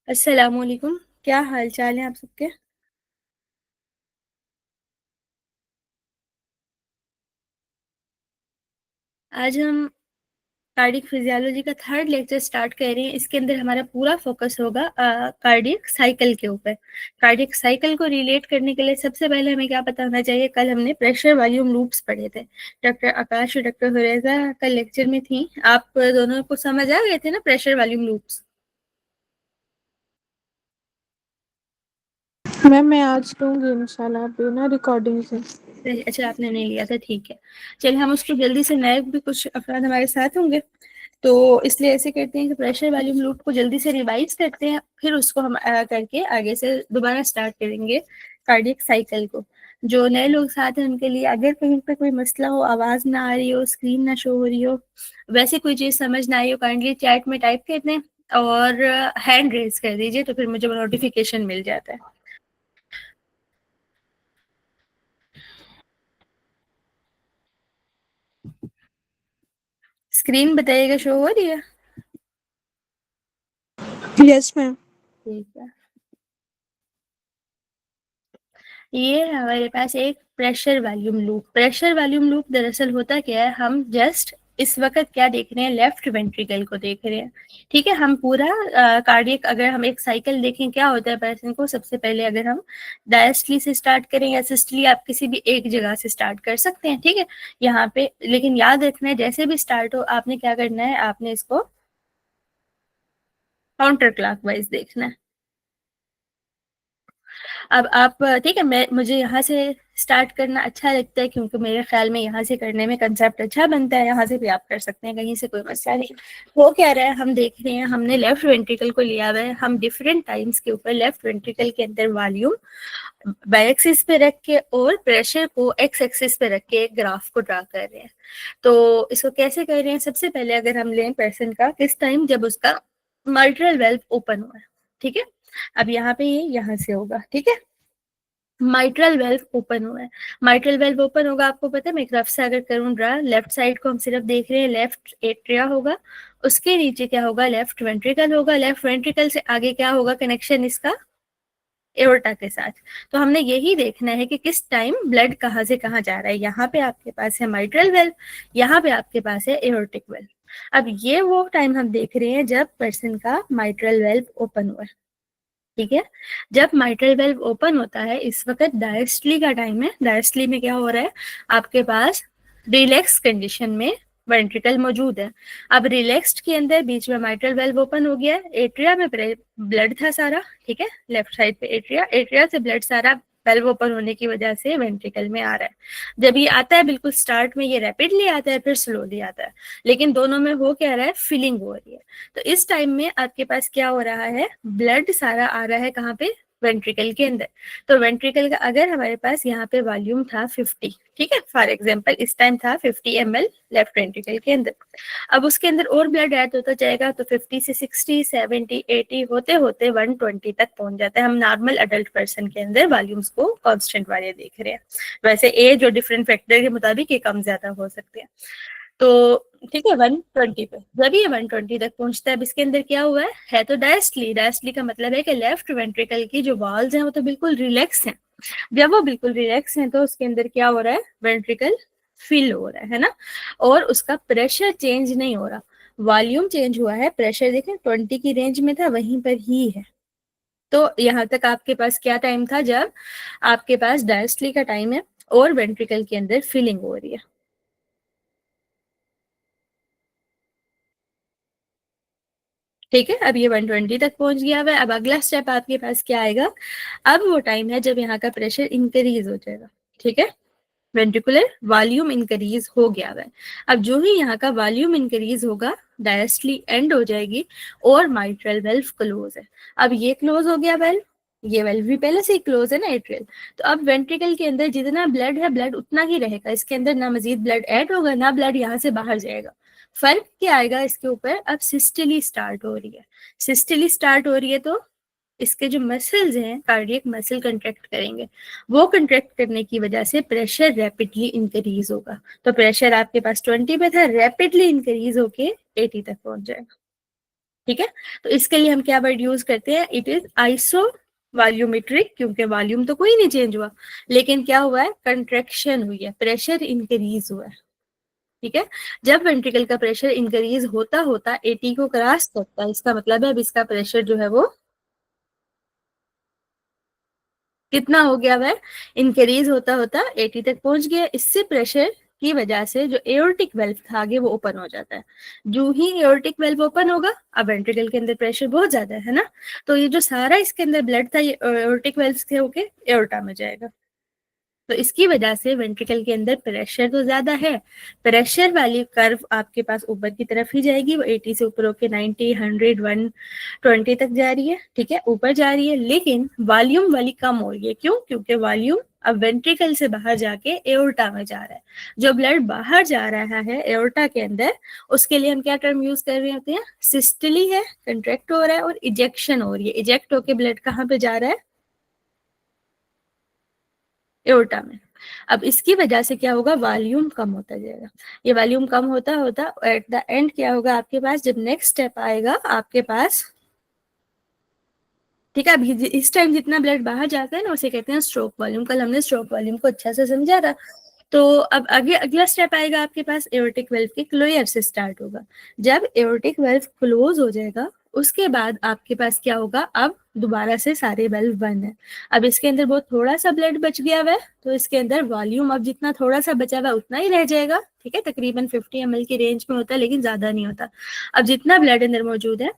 अस्सलाम वालेकुम। क्या हाल चाल है आप सबके? आज हम कार्डियक फिजियोलॉजी का थर्ड लेक्चर स्टार्ट कर रहे हैं। इसके अंदर हमारा पूरा फोकस होगा कार्डियक साइकिल के ऊपर। कार्डियक साइकिल को रिलेट करने के लिए सबसे पहले हमें क्या पता होना चाहिए? कल हमने प्रेशर वॉल्यूम लूप्स पढ़े थे। डॉक्टर आकाश और डॉक्टर हुरैजा कल लेक्चर में थी। आप दोनों को समझ आ गए थे ना प्रेशर वॉल्यूम लूप्स? मैम मैं आज लूंगी इंशाल्लाह बिना रिकॉर्डिंग से। अच्छा, आपने नहीं लिया था, ठीक है। चलिए, हम उसको जल्दी से, नए भी कुछ अफराद हमारे साथ होंगे तो इसलिए ऐसे करते हैं कि प्रेशर वॉल्यूम लूप को जल्दी से रिवाइज करते हैं, फिर उसको हम करके आगे से दोबारा स्टार्ट करेंगे कार्डियक साइकिल को। जो नए लोग साथ हैं उनके लिए, अगर कहीं पर कोई मसला हो, आवाज ना आ रही हो, स्क्रीन ना शो हो रही हो, वैसे कोई चीज समझ ना आई हो, काइंडली चैट में टाइप कर दें और हैंड रेज कर दीजिए, तो फिर मुझे नोटिफिकेशन मिल जाता है। स्क्रीन बताइएगा, शो हो रही है? Yes ma'am. ठीक है। ये है हमारे पास एक pressure volume loop. Pressure volume loop दरअसल होता क्या है, हम जस्ट इस वक्त क्या देख रहे हैं? लेफ्ट वेंट्रिकल को देख रहे हैं। ठीक है, हम पूरा कार्डियक, अगर हम एक साइकिल देखें क्या होता है पर्सन को, सबसे पहले अगर हम डायस्टली से स्टार्ट करें या सिस्टली, आप किसी भी एक जगह से स्टार्ट कर सकते हैं। ठीक है, यहाँ पे लेकिन याद रखना है, जैसे भी स्टार्ट हो आपने क्या करना है, आपने इसको काउंटर क्लॉकवाइज देखना है। अब आप, ठीक है, मैं मुझे यहाँ से स्टार्ट करना अच्छा लगता है क्योंकि मेरे ख्याल में यहाँ से करने में कंसेप्ट अच्छा बनता है। यहाँ से भी आप कर सकते हैं, कहीं से कोई मसला नहीं। वो क्या रहा है, हम देख रहे हैं, हमने लेफ्ट वेंट्रिकल को लिया हुआ है। हम डिफरेंट टाइम्स के ऊपर लेफ्ट वेंट्रिकल के अंदर वॉल्यूम वाई एक्सिस पे रख के और प्रेशर को एक्स एक्सिस पे रख के एक ग्राफ को ड्रा कर रहे हैं। तो इसको कैसे कर रहे हैं? सबसे पहले अगर हम लें पर्सन का, किस टाइम? जब उसका माइट्रल वेल्व ओपन हुआ है। ठीक है, अब यहाँ पे ये यहाँ से होगा। ठीक है, माइट्रल वेल्व ओपन हुआ है। माइट्रल वेल्व ओपन होगा, आपको पता है, मैं एक रफ से अगर करूँ ड्रा, लेफ्ट साइड को हम सिर्फ देख रहे हैं, लेफ्ट एट्रिया होगा, उसके नीचे क्या होगा? लेफ्ट वेंट्रिकल होगा। लेफ्ट वेंट्रिकल से आगे क्या होगा कनेक्शन इसका? एओर्टा के साथ। तो हमने यही देखना है कि किस टाइम ब्लड कहाँ से कहाँ जा रहा है। यहाँ पे आपके पास है माइट्रल वेल्व, यहाँ पे आपके पास है एओर्टिक वेल्व। अब ये वो टाइम हम देख रहे हैं जब पर्सन का माइट्रल वेल्व ओपन हुआ है। ठीक है, जब माइट्रल वेल्व ओपन होता है इस वक्त डायस्टली का टाइम है। डायस्टली में क्या हो रहा है? आपके पास रिलैक्स कंडीशन में वेंट्रिकल मौजूद है। अब रिलैक्स्ड के अंदर बीच में माइट्रल वेल्व ओपन हो गया है, एट्रिया में ब्लड था सारा। ठीक है, लेफ्ट साइड पे एट्रिया, एट्रिया से ब्लड सारा वेल्व ओपन होने की वजह से वेंट्रिकल में आ रहा है। जब ये आता है बिल्कुल स्टार्ट में, ये रैपिडली आता है, फिर स्लोली आता है, लेकिन दोनों में हो क्या रहा है? फिलिंग हो रही है। तो इस टाइम में आपके पास क्या हो रहा है? ब्लड सारा आ रहा है कहाँ पे? वेंट्रिकल के अंदर। तो वेंट्रिकल का अगर हमारे पास यहाँ पे वॉल्यूम था 50, ठीक है, फॉर एग्जांपल इस टाइम था 50 ml लेफ्ट वेंट्रिकल के अंदर। अब उसके अंदर और ब्लड ऐड होता जाएगा, तो 50 से 60, 70, 80 होते होते 120 तक पहुंच जाता है। हम नॉर्मल अडल्ट पर्सन के अंदर वॉल्यूम्स को कांस्टेंट वाले देख रहे हैं। वैसे एज और डिफरेंट फैक्टर के मुताबिक ये कम ज्यादा हो सकते हैं। तो ठीक है, 120 पे जब ये 120 तक पहुंचता है, अब इसके अंदर क्या हुआ है तो डायस्टली। डायस्टली का मतलब है कि लेफ्ट वेंट्रिकल की जो वॉल्स हैं वो तो बिल्कुल रिलैक्स हैं। जब वो बिल्कुल रिलैक्स हैं तो उसके अंदर क्या हो रहा है? वेंट्रिकल फिल हो रहा है ना, और उसका प्रेशर चेंज नहीं हो रहा, वॉल्यूम चेंज हुआ है। प्रेशर देखें 20 की रेंज में था, वहीं पर ही है। तो यहाँ तक आपके पास क्या टाइम था? जब आपके पास डायस्टली का टाइम है और वेंट्रिकल के अंदर फिलिंग हो रही है। ठीक है, अब ये 120 तक पहुंच गया हुआ है। अब अगला स्टेप आपके पास क्या आएगा? अब वो टाइम है जब यहाँ का प्रेशर इंक्रीज हो जाएगा। ठीक है, वेंट्रिकुलर वॉल्यूम इंक्रीज हो गया है। अब जो ही यहाँ का वॉल्यूम इंक्रीज होगा, डायस्टली एंड हो जाएगी और माइट्रल वेल्व क्लोज है। अब ये क्लोज हो गया वेल्व, ये वेल्व भी पहले से ही क्लोज है ना, एट्रियल। तो अब वेंट्रिकल के अंदर जितना ब्लड है, ब्लड उतना ही रहेगा, इसके अंदर ना मजीद ब्लड ऐड होगा ना ब्लड यहाँ से बाहर जाएगा। फर्क क्या आएगा इसके ऊपर? अब सिस्टली स्टार्ट हो रही है। सिस्टली स्टार्ट हो रही है तो इसके जो मसल्स हैं, कार्डियक मसल कंट्रैक्ट करेंगे। वो कंट्रैक्ट करने की वजह से प्रेशर रैपिडली इंक्रीज होगा। तो प्रेशर आपके पास 20 पे था, रैपिडली इंक्रीज होके 80 तक पहुंच जाएगा। ठीक है, तो इसके लिए हम क्या वर्ड यूज करते हैं, इट इज आइसो वॉल्यूमेट्रिक, क्योंकि वॉल्यूम तो कोई नहीं चेंज हुआ, लेकिन क्या हुआ है, कंट्रैक्शन हुई है, प्रेशर इंक्रीज हुआ है। ठीक है, जब वेंट्रिकल का प्रेशर इंक्रीज होता होता 80 को क्रॉस करता है, इसका मतलब है अब इसका प्रेशर जो है वो कितना हो गया, वह इंक्रीज होता होता 80 तक पहुंच गया। इससे प्रेशर की वजह से जो एओर्टिक वेल्व था आगे वो ओपन हो जाता है। जो ही एओर्टिक वेल्व ओपन होगा, अब वेंट्रिकल के अंदर प्रेशर बहुत ज्यादा है ना, तो ये जो सारा इसके अंदर ब्लड था ये एओर्टिक वेल्व से होके एओर्टा में जाएगा। तो इसकी वजह से वेंट्रिकल के अंदर प्रेशर तो ज्यादा है, प्रेशर वाली कर्व आपके पास ऊपर की तरफ ही जाएगी, वो 80 से ऊपर होके 90, 100, 120 तक जा रही है। ठीक है, ऊपर जा रही है, लेकिन वॉल्यूम वाली कम हो रही है। क्यों? क्योंकि वॉल्यूम अब वेंट्रिकल से बाहर जाके एओर्टा में जा रहा है। जो ब्लड बाहर जा रहा है एओर्टा के अंदर, उसके लिए हम क्या टर्म यूज कर रहे होते हैं, सिस्टली है, कंट्रैक्ट हो रहा है, और इजेक्शन हो रही है। इजेक्ट होके ब्लड कहाँ पे जा रहा है, एओर्टा में। अब इसकी वजह से क्या होगा, वॉल्यूम कम होता जाएगा। ये वॉल्यूम कम होता होता एट द एंड क्या होगा आपके पास, जब नेक्स्ट स्टेप आएगा आपके पास, ठीक है, अभी इस टाइम जितना ब्लड बाहर जाता है ना उसे कहते हैं स्ट्रोक वॉल्यूम। कल हमने स्ट्रोक वॉल्यूम को अच्छा से समझा था। तो अब आगे अगला स्टेप आएगा आपके पास, एओर्टिक वेल्व के क्लोजर से स्टार्ट होगा। जब एओर्टिक वेल्व क्लोज हो जाएगा उसके बाद आपके पास क्या होगा, अब दोबारा से सारे वेल्व बंद है। अब इसके अंदर बहुत थोड़ा सा ब्लड बच गया हुआ है, तो इसके अंदर वॉल्यूम अब जितना थोड़ा सा बचा हुआ उतना ही रह जाएगा। ठीक है, तकरीबन 50 ml की रेंज में होता है, लेकिन ज्यादा नहीं होता। अब जितना ब्लड अंदर मौजूद है,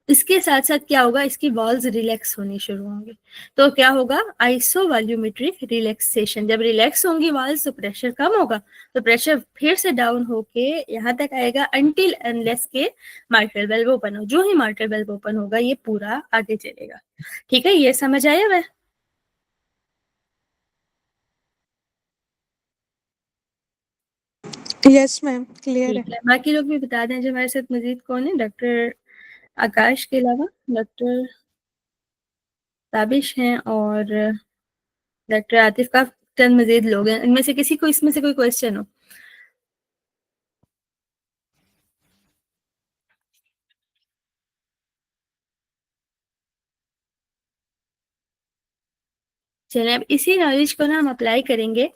इसके साथ साथ क्या होगा, इसकी वॉल्स रिलैक्स होनी शुरू होंगी। तो क्या होगा, आइसो वॉल्यूमेट्रिक रिलैक्सेशन। जब रिलैक्स होंगी वॉल्स तो प्रेशर कम होगा, तो प्रेशर फिर से डाउन होके यहाँ तक आएगा अनटिल अनलेस के मार्टल वेल्व ओपन हो। जो ही मार्टल वेल्व ओपन होगा ये पूरा आगे चलेगा। ठीक है, ये समझ आया वह? यस मैम, क्लियर ठीक है। है, बाकी लोग भी बता दें जो हमारे साथ मजीद कौन है, डॉक्टर आकाश के अलावा डॉक्टर ताबिश हैं और डॉक्टर आतिफ का चंद मजीद लोग हैं। इनमें से किसी को इसमें से कोई क्वेश्चन हो? चलिए, अब इसी नॉलेज को ना हम अप्लाई करेंगे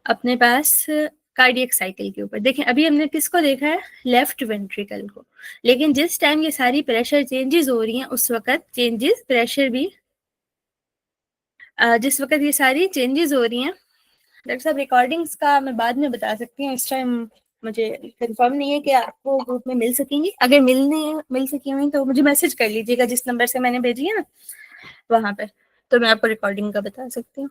अपने पास कार्डियक साइकिल के ऊपर। देखें, अभी हमने किसको देखा है, लेफ्ट वेंट्रिकल को, लेकिन जिस टाइम ये सारी प्रेशर चेंजेस हो रही हैं उस वक्त चेंजेस प्रेशर भी जिस वक्त ये सारी चेंजेस हो रही हैं, डॉक्टर साहब रिकॉर्डिंग्स का मैं बाद में बता सकती हूँ, इस टाइम मुझे कंफर्म नहीं है कि आपको ग्रुप में मिल सकेंगी। अगर मिल सकी हुई तो मुझे मैसेज कर लीजिएगा जिस नंबर से मैंने भेजी है ना वहां पर, तो मैं आपको रिकॉर्डिंग का बता सकती हूँ।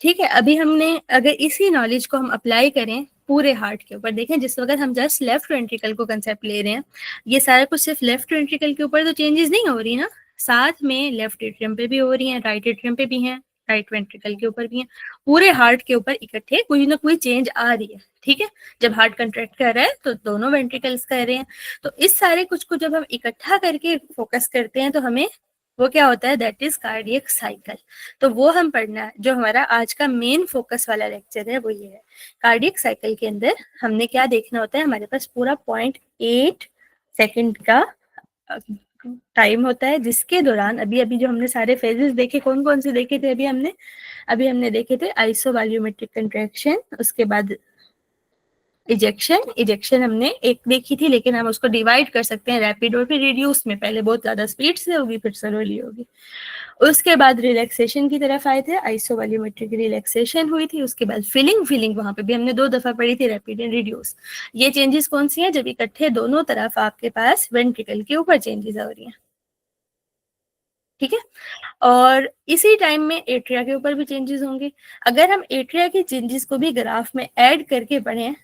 ठीक है, अभी हमने अगर इसी नॉलेज को हम अप्लाई करें पूरे हार्ट के ऊपर, देखें जिस वक्त हम जस्ट लेफ्ट वेंट्रिकल को कंसेप्ट ले रहे हैं, ये सारा कुछ सिर्फ लेफ्ट वेंट्रिकल के ऊपर तो चेंजेस नहीं हो रही ना, साथ में लेफ्ट एट्रियम पे भी हो रही हैं, राइट एट्रियम पे भी हैं, राइट वेंट्रिकल के ऊपर भी हैं, पूरे हार्ट के ऊपर इकट्ठे कोई ना कोई चेंज आ रही है। ठीक है, जब हार्ट कंट्रैक्ट कर रहा है तो दोनों वेंट्रिकल्स कर रहे हैं, तो इस सारे कुछ को जब हम इकट्ठा करके फोकस करते हैं तो हमें वो क्या होता है, दैट इज कार्डियक साइकिल। तो वो हम पढ़ना है, जो हमारा आज का मेन फोकस वाला लेक्चर है वो ये है। कार्डियक साइकिल के अंदर हमने क्या देखना होता है, हमारे पास पूरा 0.8 सेकेंड का टाइम होता है, जिसके दौरान अभी अभी जो हमने सारे फेजेस देखे, कौन कौन से देखे थे अभी हमने देखे थे आइसो वॉल्यूमेट्रिक कंट्रैक्शन, उसके बाद इजेक्शन हमने एक देखी थी, लेकिन हम उसको डिवाइड कर सकते हैं रैपिड और फिर रिड्यूस में, पहले बहुत ज्यादा स्पीड से होगी फिर स्लोली होगी। उसके बाद रिलैक्सेशन की तरफ आए थे, आइसो वॉल्यूमेट्रिक रिलैक्सेशन हुई थी, उसके बाद फीलिंग वहां पे भी हमने 2 दफा पढ़ी थी, रैपिड एंड रिड्यूस। ये चेंजेस कौन सी हैं, जब इकट्ठे दोनों तरफ आपके पास वेंट्रिकल के ऊपर चेंजेस हो रही हैं। ठीक है, और इसी टाइम में एट्रिया के ऊपर भी चेंजेस होंगे। अगर हम एट्रिया के चेंजेस को भी ग्राफ में ऐड करके पढ़ें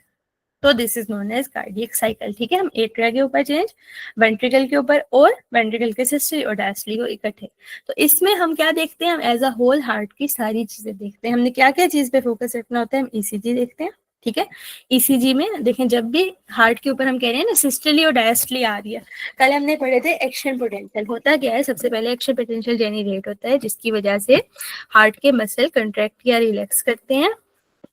तो this is known as cardiac cycle. ठीक है, हम एट्रिया के ऊपर चेंज, वेंट्रिकल के ऊपर और वेंट्रिकल के सिस्टरी और डायस्टली को इकट्ठे। तो इसमें हम क्या देखते हैं, हम एज अ होल हार्ट की सारी चीजें देखते हैं। हमने क्या क्या चीज पे फोकस रखना होता है, हम ईसीजी देखते हैं। ठीक है, ईसीजी में देखें जब भी हार्ट के ऊपर हम कह रहे हैं ना सिस्टली और डायस्टली आ रही है, कल हमने पढ़े थे एक्शन पोटेंशियल। होता क्या है, सबसे पहले एक्शन पोटेंशियल जेनरेट होता है जिसकी वजह से हार्ट के मसल कंट्रैक्ट या रिलैक्स करते हैं,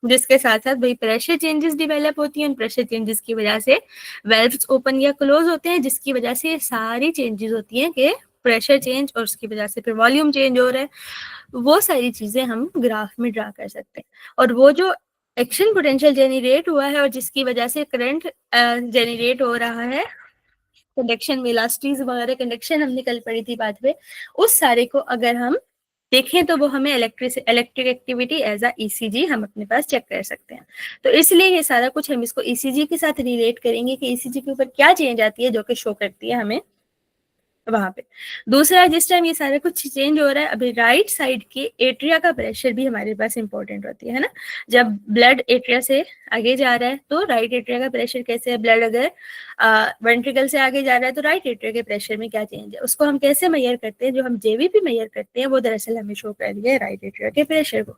जिसके साथ साथ वही प्रेशर चेंजेस डेवलप होती हैं। प्रेशर चेंजेस की वजह से वेल्व्स ओपन या क्लोज होते हैं, जिसकी वजह से सारी चेंजेस होती हैं कि प्रेशर चेंज और उसकी वजह से फिर वॉल्यूम चेंज हो रहा है। वो सारी चीजें हम ग्राफ में ड्रा कर सकते हैं। और वो जो एक्शन पोटेंशियल जेनरेट हुआ है और जिसकी वजह से करंट जेनरेट हो रहा है, कंडक्शन वेलोसिटीज वगैरह, कंडक्शन हमने कल पढ़ी थी बात में, उस सारे को अगर हम देखें तो वो हमें electric activity as a ECG हम अपने पास चेक कर सकते हैं। तो इसलिए ये सारा कुछ हम इसको ईसीजी के साथ रिलेट करेंगे कि ईसीजी के ऊपर क्या चेंज आती है जो कि शो करती है हमें वहां पे। दूसरा, जिस टाइम ये सारा कुछ चेंज हो रहा है, अभी राइट साइड के एट्रिया का प्रेशर भी हमारे पास इंपॉर्टेंट होती है ना। जब ब्लड एट्रिया से आगे जा रहा है तो राइट एट्रिया का प्रेशर कैसे है, ब्लड अगर वेंट्रिकल से आगे जा रहा है तो राइट एट्रिया के प्रेशर में क्या चेंज है, उसको हम कैसे मेजर करते हैं। जो हम जेवीपी मेजर करते हैं वो दरअसल हमें शो कर दिया है राइट एट्रिया के प्रेशर को।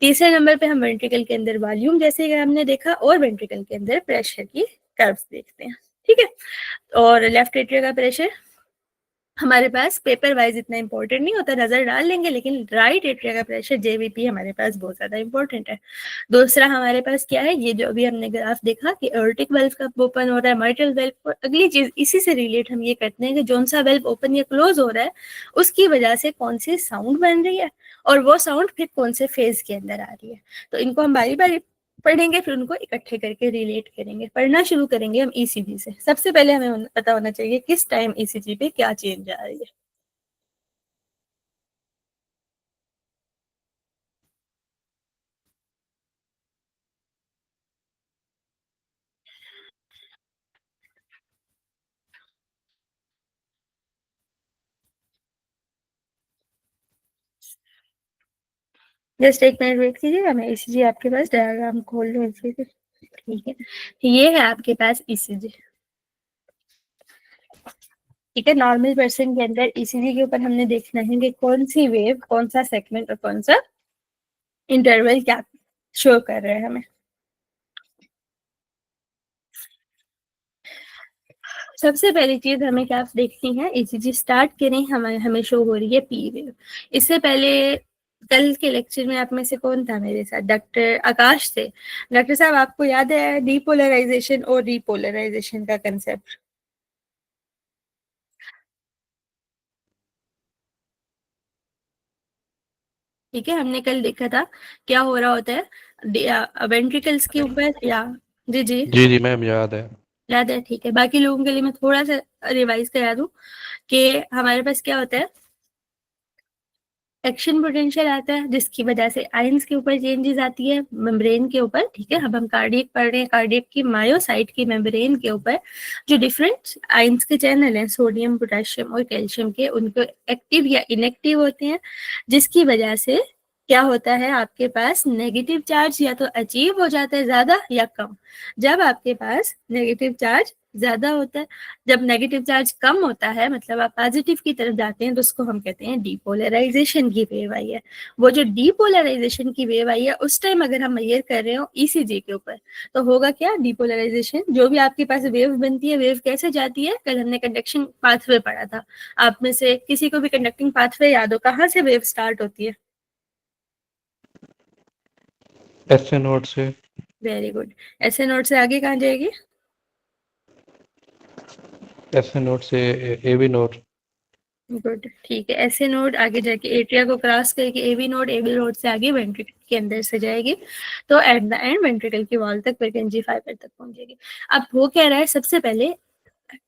तीसरे नंबर पे हम वेंट्रिकल के अंदर वॉल्यूम जैसे हमने देखा और वेंट्रिकल के अंदर प्रेशर की कर्व्स देखते हैं, ठीक है। और लेफ्ट एट्रिया का प्रेशर हमारे पास पेपर वाइज इतना इंपॉर्टेंट नहीं होता, नजर डाल लेंगे, लेकिन राइट एट्रिया का प्रेशर जेवीपी हमारे पास बहुत ज्यादा इंपॉर्टेंट है। दूसरा हमारे पास क्या है, ये जो अभी हमने ग्राफ देखा कि एओर्टिक वेल्व कब ओपन हो रहा है, माइट्रल वेल्व। और अगली चीज इसी से रिलेट हम ये करते हैं कि जोन सा वेल्व ओपन या क्लोज हो रहा है उसकी वजह से कौन सी साउंड बन रही है और वो साउंड फिर कौन से फेज के अंदर आ रही है। तो इनको हम बारी बारी पढ़ेंगे, फिर उनको इकट्ठे करके रिलेट करेंगे। पढ़ना शुरू करेंगे हम ईसीजी से। सबसे पहले हमें पता होना चाहिए किस टाइम ईसीजी पे क्या चेंज आ रही है। जस्ट एक मिनट वेट कीजिएगा, मैं ईसीजी आपके पास डायग्राम खोल लूँ इसी से। ठीक है, ये है आपके पास ईसीजी। ठीक है, नॉर्मल पर्सन के अंदर ईसीजी के ऊपर हमने देखना है कि कौन सी वेव, कौन सा सेगमेंट और कौन सा इंटरवल क्या शो कर रहे हैं हमें। सबसे पहली चीज हमें क्या देखनी है, ईसीजी स्टार्ट करें हमें शो हो रही है पी वेव। इससे पहले कल के लेक्चर में आप में से कौन था मेरे साथ, डॉक्टर आकाश थे। डॉक्टर साहब, आपको याद है डीपोलराइजेशन और रीपोलराइजेशन का कंसेप्ट? ठीक है, हमने कल देखा था क्या हो रहा होता है वेंट्रिकल्स के ऊपर, या जी जी जी जी मैम, याद है। याद है। ठीक है, बाकी लोगों के लिए मैं थोड़ा सा रिवाइज करा दूं कि हमारे पास क्या होता है, एक्शन पोटेंशियल आता है जिसकी वजह से आयंस के ऊपर चेंजेस आती है मेम्ब्रेन के ऊपर। ठीक है, अब हम कार्डियक पढ़ रहे हैं, कार्डियक की मायोसाइट की मेम्ब्रेन के ऊपर जो डिफरेंट आयंस के चैनल हैं, सोडियम पोटेशियम और कैल्शियम के, उनको एक्टिव या इनएक्टिव होते हैं, जिसकी वजह से क्या होता है, आपके पास नेगेटिव चार्ज या तो अचीव हो जाता है ज्यादा या कम। जब आपके पास नेगेटिव चार्ज ज्यादा होता है, जब नेगेटिव चार्ज कम होता है, मतलब आप पॉजिटिव की तरफ जाते हैं, तो उसको हम कहते हैं डीपोलराइजेशन की वेव आई है। वो जो डीपोलराइजेशन की वेव आई है उस टाइम अगर हम मेजर कर रहे हो ईसीजी के ऊपर, तो होगा क्या, डीपोलराइजेशन जो भी आपके पास वेव बनती है, वेव कैसे जाती है, कल हमने कंडक्शन पाथवे पढ़ा था। आप में से किसी को भी कंडक्टिंग पाथवे याद हो, कहाँ से वेव स्टार्ट होती है? ऐसे नोट से। Very good. ऐसे नोड से आगे कहाँ जाएगी? ऐसे नोट से ए बी नोट। गुड, ठीक है। ऐसे नोड आगे जाके एट्रिया को क्रॉस करके एबी नोड से आगे वेंट्रिकल के अंदर से जाएगी, तो एट द एंड वेंट्रिकल की वॉल तक फ्रिक्वेंसी फाइबर तक पहुंचेगी। अब वो कह रहा है सबसे पहले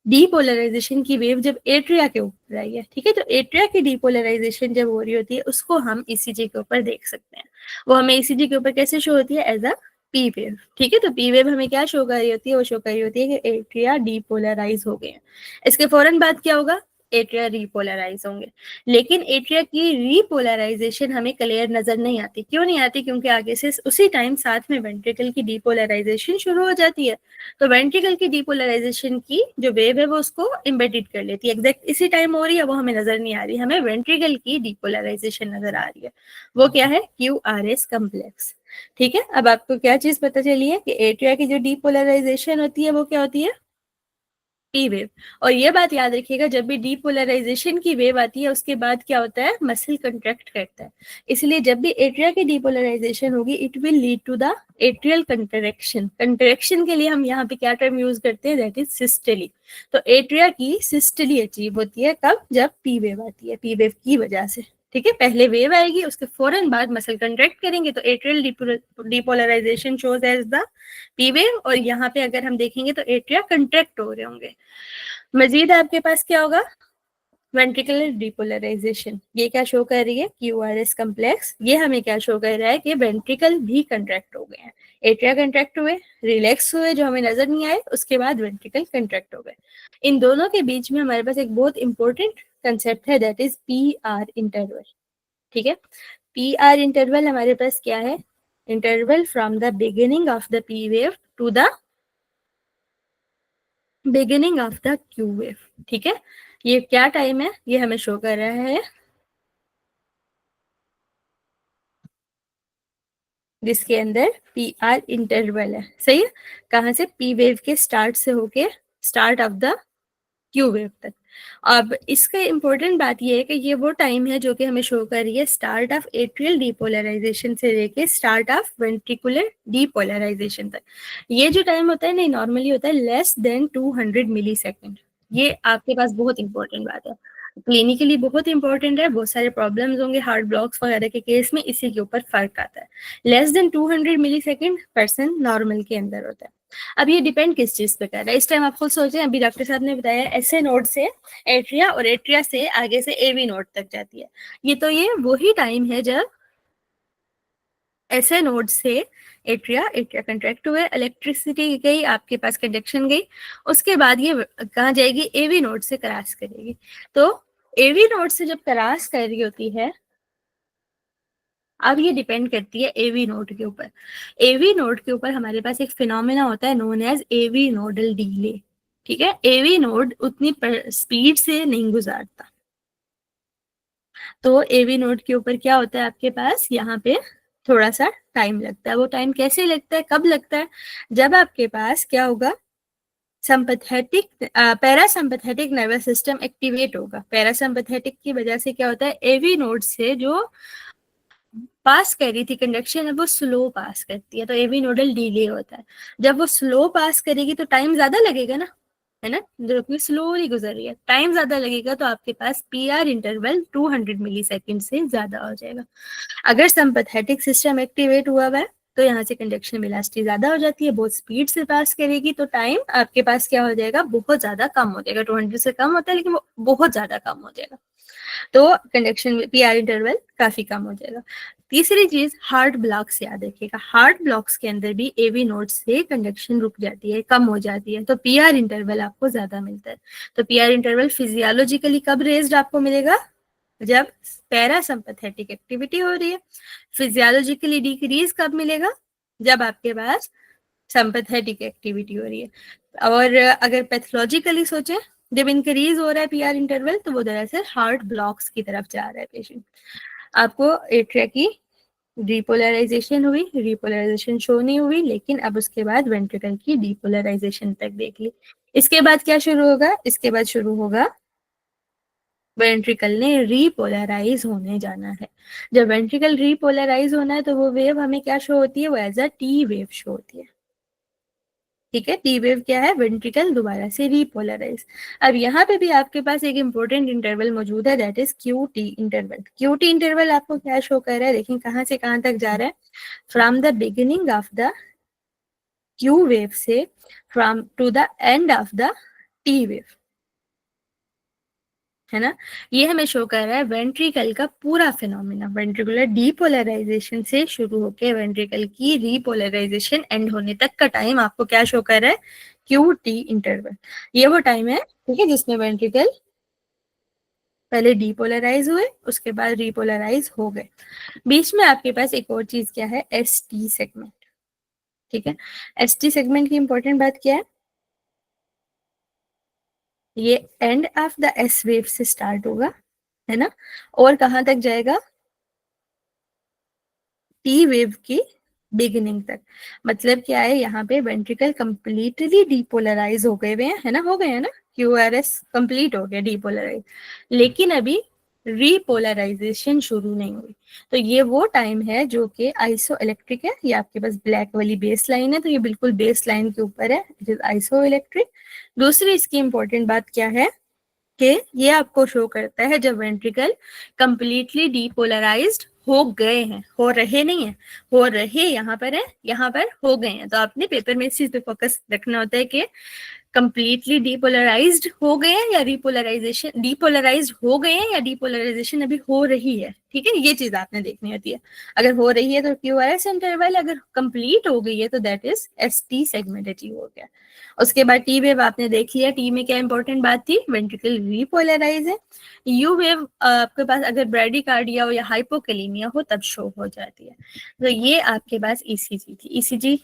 डीपोलराइजेशन की वेव जब एट्रिया के ऊपर आई है, ठीक है, तो एट्रिया की डीपोलराइजेशन जब हो रही होती है उसको हम ईसीजी के ऊपर देख सकते हैं। वो हमें ईसीजी के ऊपर कैसे शो होती है, एज अ पी वेव। ठीक है, तो पी वेव हमें क्या शो कर रही होती है, वो शो कर रही होती है कि एट्रिया डीपोलराइज हो गए हैं। इसके फौरन बाद क्या होगा, एट्रिया रीपोलराइज होंगे। लेकिन एट्रिया की रीपोलराइजेशन हमें क्लियर नजर नहीं आती। क्यों नहीं आती? क्योंकि आगे से उसी टाइम साथ में वेंट्रिकल की डीपोलराइजेशन शुरू हो जाती है। तो वेंट्रिकल की डीपोलराइजेशन की जो वेव है वो उसको इम्बेडिड कर लेती है। एग्जैक्ट इसी टाइम हो रही है, वो हमें नजर नहीं आ रही, हमें वेंट्रिकल की डीपोलराइजेशन नजर आ रही है। वो क्या है, क्यू आर एस कम्प्लेक्स। ठीक है, अब आपको क्या चीज पता चली है कि एट्रिया की जो डीपोलराइजेशन होती है वो क्या होती है, पी वेव। और ये बात याद रखिएगा, जब भी डीपोलराइजेशन की वेव आती है उसके बाद क्या होता है, मसल कंट्रैक्ट करता है। इसलिए जब भी एट्रिया की डीपोलराइजेशन होगी it will lead to the atrial contraction. Contraction के लिए हम यहाँ पे क्या टर्म यूज करते हैं, दैट इज सिस्टली। तो एट्रिया की सिस्टली अचीव होती है कब, जब पी वेव आती है, पी वेव की वजह से। ठीक है, पहले वेव आएगी उसके फौरन बाद मसल कंट्रैक्ट करेंगे, तो atrial depolarization shows as the P wave. और यहाँ पे अगर हम देखेंगे तो एट्रिया कंट्रैक्ट हो रहे होंगे। मजीद आपके पास क्या होगा, वेंट्रिकुलर डीपोलराइजेशन। ये क्या शो कर रही है, क्यूआरएस कम्प्लेक्स। ये हमें क्या शो कर रहा है कि वेंट्रिकल भी कंट्रैक्ट हो गए हैं, एट्रिया कंट्रैक्ट हुए, रिलैक्स हुए जो हमें नजर नहीं आए, उसके बाद वेंट्रिकल कंट्रैक्ट हो गए। इन दोनों के बीच में हमारे पास एक बहुत इंपॉर्टेंट कंसेप्ट है, that is P R interval. ठीक है, पी आर इंटरवल हमारे पास क्या है, interval from the beginning of the P wave to the beginning of the Q wave. ठीक है, ये क्या टाइम है, ये हमें शो कर रहा है, जिसके अंदर पी आर इंटरवल है। सही है, कहां से, पी वेव के स्टार्ट से होके start of the Q wave तक। अब इसका इंपॉर्टेंट बात ये है कि ये वो टाइम है जो कि हमें शो कर रही है स्टार्ट ऑफ एट्रियल डीपोलराइजेशन से लेके स्टार्ट ऑफ वेंट्रिकुलर डीपोलराइजेशन तक। ये जो टाइम होता है नहीं, नॉर्मली होता है लेस देन 200 मिली सेकेंड। ये आपके पास बहुत इंपॉर्टेंट बात है, क्लिनिकली बहुत इंपॉर्टेंट है, बहुत सारे प्रॉब्लम्स होंगे हार्ट ब्लॉक्स वगैरह के केस में, इसी के ऊपर फर्क आता है। लेस देन 200 मिली सेकेंड पर्सन नॉर्मल के अंदर होता है। अब ये डिपेंड किस चीज पे कर रहा है, इस टाइम आप खुद सोचें, अभी डॉक्टर साहब ने बताया एसए नोड से एट्रिया और एट्रिया से आगे से एवी नोड तक जाती है। ये वही टाइम है जब एसए नोड से एट्रिया एट्रिया कंट्रैक्ट हुए, इलेक्ट्रिसिटी गई, आपके पास कंडक्शन गई, उसके बाद ये कहाँ जाएगी, एवी नोड से क्रॉस करेगी। तो एवी नोड से जब क्रॉस कर रही होती है, अब ये डिपेंड करती है एवी नोड के ऊपर। एवी नोड के ऊपर हमारे पास एक फिनोमेना होता है known as AV nodal delay. ठीक है, एवी नोड उतनी स्पीड से नहीं गुजारता, तो एवी नोड के ऊपर क्या होता है आपके पास, यहाँ पे थोड़ा सा टाइम लगता है। वो टाइम कैसे लगता है, कब लगता है, जब आपके पास क्या होगा, संपैथेटिक पैरासिम्पैथेटिक नर्वस सिस्टम एक्टिवेट होगा। पैरासिम्पैथेटिक की वजह से क्या होता है, एवी नोड से जो पास कर रही थी कंडक्शन है वो स्लो पास करती है, तो एवी नोडल डिले होता है। जब वो स्लो पास करेगी तो टाइम ज्यादा लगेगा ना, है ना, जो स्लोली गुजर रही है, टाइम ज्यादा लगेगा, तो आपके पास पी आर इंटरवल 200 मिली सेकेंड से ज्यादा हो जाएगा। अगर सिंपैथेटिक सिस्टम एक्टिवेट हुआ है तो यहाँ से कंडक्शन वेलोसिटी ज्यादा हो जाती है, बहुत स्पीड से पास करेगी, तो टाइम आपके पास क्या हो जाएगा, बहुत ज्यादा कम हो जाएगा। 200 से कम होता है लेकिन वो बहुत ज्यादा कम हो जाएगा, तो कंडक्शन पी आर इंटरवल काफी कम हो जाएगा। तीसरी चीज, हार्ट ब्लॉक्स याद रखिएगा, हार्ट ब्लॉक्स के अंदर भी एवी नोड से कंडक्शन रुक जाती है, कम हो जाती है, तो पी आर इंटरवल आपको ज्यादा मिलता है। तो पी आर इंटरवल फिजियोलॉजिकली कब रेज्ड आपको मिलेगा, जब पैरासिम्पैथेटिक एक्टिविटी हो रही है। फिजियोलॉजिकली डिक्रीज कब मिलेगा, जब आपके पास सिंपैथेटिक एक्टिविटी हो रही है। और अगर पैथोलॉजिकली सोचें, जब इंक्रीज हो रहा है पी आर इंटरवल तो वो दरअसल हार्ट ब्लॉक्स की तरफ जा रहा है पेशेंट। आपको एट्रिया की डीपोलराइजेशन हुई, रिपोलराइजेशन शो नहीं हुई, लेकिन अब उसके बाद वेंट्रिकल की डीपोलराइजेशन तक देख ली। इसके बाद क्या शुरू होगा, इसके बाद शुरू होगा वेंट्रिकल ने रीपोलराइज होने जाना है। जब वेंट्रिकल रीपोलराइज होना है तो वो वेव हमें क्या शो होती है, वो as a T wave show होती है। ठीक है, टी वेव क्या है, वेंट्रिकल दोबारा से रीपोलराइज। अब यहाँ पे भी आपके पास एक इंपॉर्टेंट इंटरवल मौजूद है, that is Q T interval. Q T interval आपको क्या शो कर रहा है, देखिए कहाँ से कहाँ तक जा रहा है, from the beginning of the Q wave से from to the end of the T wave, है ना। ये हमें शो कर रहा है वेंट्रिकल का पूरा फिनोमेना, वेंट्रिकुलर डीपोलराइजेशन से शुरू होकर वेंट्रिकल की रीपोलराइजेशन एंड होने तक का टाइम आपको क्या शो कर रहा है, क्यू टी इंटरवल। ये वो टाइम है, ठीक है, जिसमें वेंट्रिकल पहले डीपोलराइज हुए उसके बाद रीपोलराइज हो गए। बीच में आपके पास एक और चीज क्या है, एस टी सेगमेंट। ठीक है, एस टी सेगमेंट की इंपॉर्टेंट बात क्या है, ये and of the S wave से स्टार्ट होगा, है ना, और कहाँ तक जाएगा, टी वेव की बिगिनिंग तक। मतलब क्या है, यहाँ पे वेंट्रिकल कंप्लीटली डीपोलराइज हो गए हुए हैं, है ना, हो गए हैं ना, QRS कंप्लीट हो गया, डीपोलराइज, लेकिन अभी रीपोलराइजेशन शुरू नहीं हुई। तो ये वो टाइम है जो कि आइसो इलेक्ट्रिक है। ये आपके पास ब्लैक वाली बेस लाइन है, तो ये बिल्कुल बेस लाइन के ऊपर है, इट इज आइसो इलेक्ट्रिक। दूसरी इसकी इंपॉर्टेंट बात क्या है कि ये आपको शो करता है जब वेंट्रिकल कंप्लीटली डीपोलराइज्ड हो गए हैं, हो रहे नहीं है, हो रहे यहाँ पर है, यहाँ पर हो गए हैं। तो आपने पेपर में इस चीज पे फोकस रखना होता है कि कंप्लीटली डीपोलराइज्ड हो गए हैं या डीपोलराइजेशन, डीपोलराइज्ड हो गए हैं या डीपोलराइजेशन अभी हो रही है। ठीक है, ये चीज आपने देखनी होती है। अगर हो रही है तो QRS इंटरवल, अगर कंप्लीट हो गई है तो that is ST segment achieve हो गया। उसके बाद T वेव आपने देख लिया। टी में क्या इंपॉर्टेंट बात थी, वेंट्रिकल रीपोलराइज है। U वेव आपके पास अगर ब्रैडीकार्डिया हो या हाइपोकैलिमिया हो तब शो हो जाती है। तो ये आपके पास ECG थी, ECG।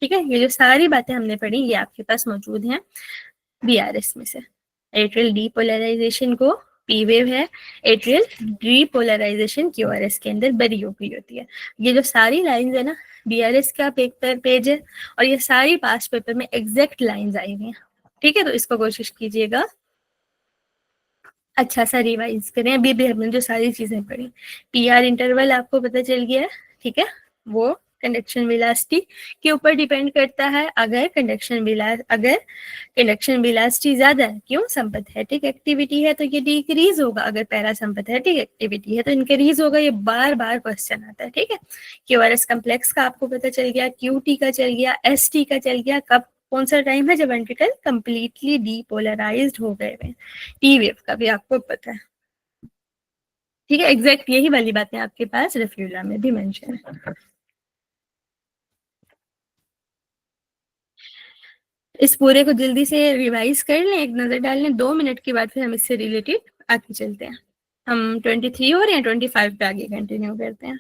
ठीक है, ये जो सारी बातें हमने पढ़ी ये आपके पास मौजूद हैं BRS में से। एट्रियल डीपोलराइजेशन को P वेव है, एट्रियल डीपोलराइजेशन QRS के अंदर बड़ी होती है। ये जो सारी लाइंस है ना, BRS का पेपर पेज है और ये सारी पास्ट पेपर में एग्जैक्ट लाइंस आई हुई हैं। ठीक है, तो इसको कोशिश कीजिएगा अच्छा सा रिवाइज करें। अभी भी हमने जो सारी चीजें पढ़ी, PR इंटरवल आपको पता चल गया है। ठीक है, वो कंडक्शन वेलोसिटी के ऊपर डिपेंड करता है। अगर कंडक्शन वेलोसिटी ज्यादा है, क्यों, सिंपैथेटिक एक्टिविटी है तो ये डिक्रीज होगा, अगर पैरासिम्पैथेटिक एक्टिविटी है तो इंक्रीज होगा। ये बार बार क्वेश्चन आता है। ठीक है, QRS कम्प्लेक्स का आपको पता चल गया, QT का चल गया, ST का चल गया। कब, कौन सा टाइम है जब वेंट्रिकल कंप्लीटली डीपोलराइज्ड हो गए हैं। T वेव का भी आपको पता है। ठीक है, एग्जैक्ट यही वाली बातें आपके पास रेफ्यूला में भी मेंशन है। इस पूरे को जल्दी से रिवाइज कर लें, एक नजर डाल लें, 2 मिनट के बाद फिर हम इससे रिलेटेड आगे चलते हैं। हम 23 हो रहे हैं, 25 पे आगे कंटिन्यू करते हैं।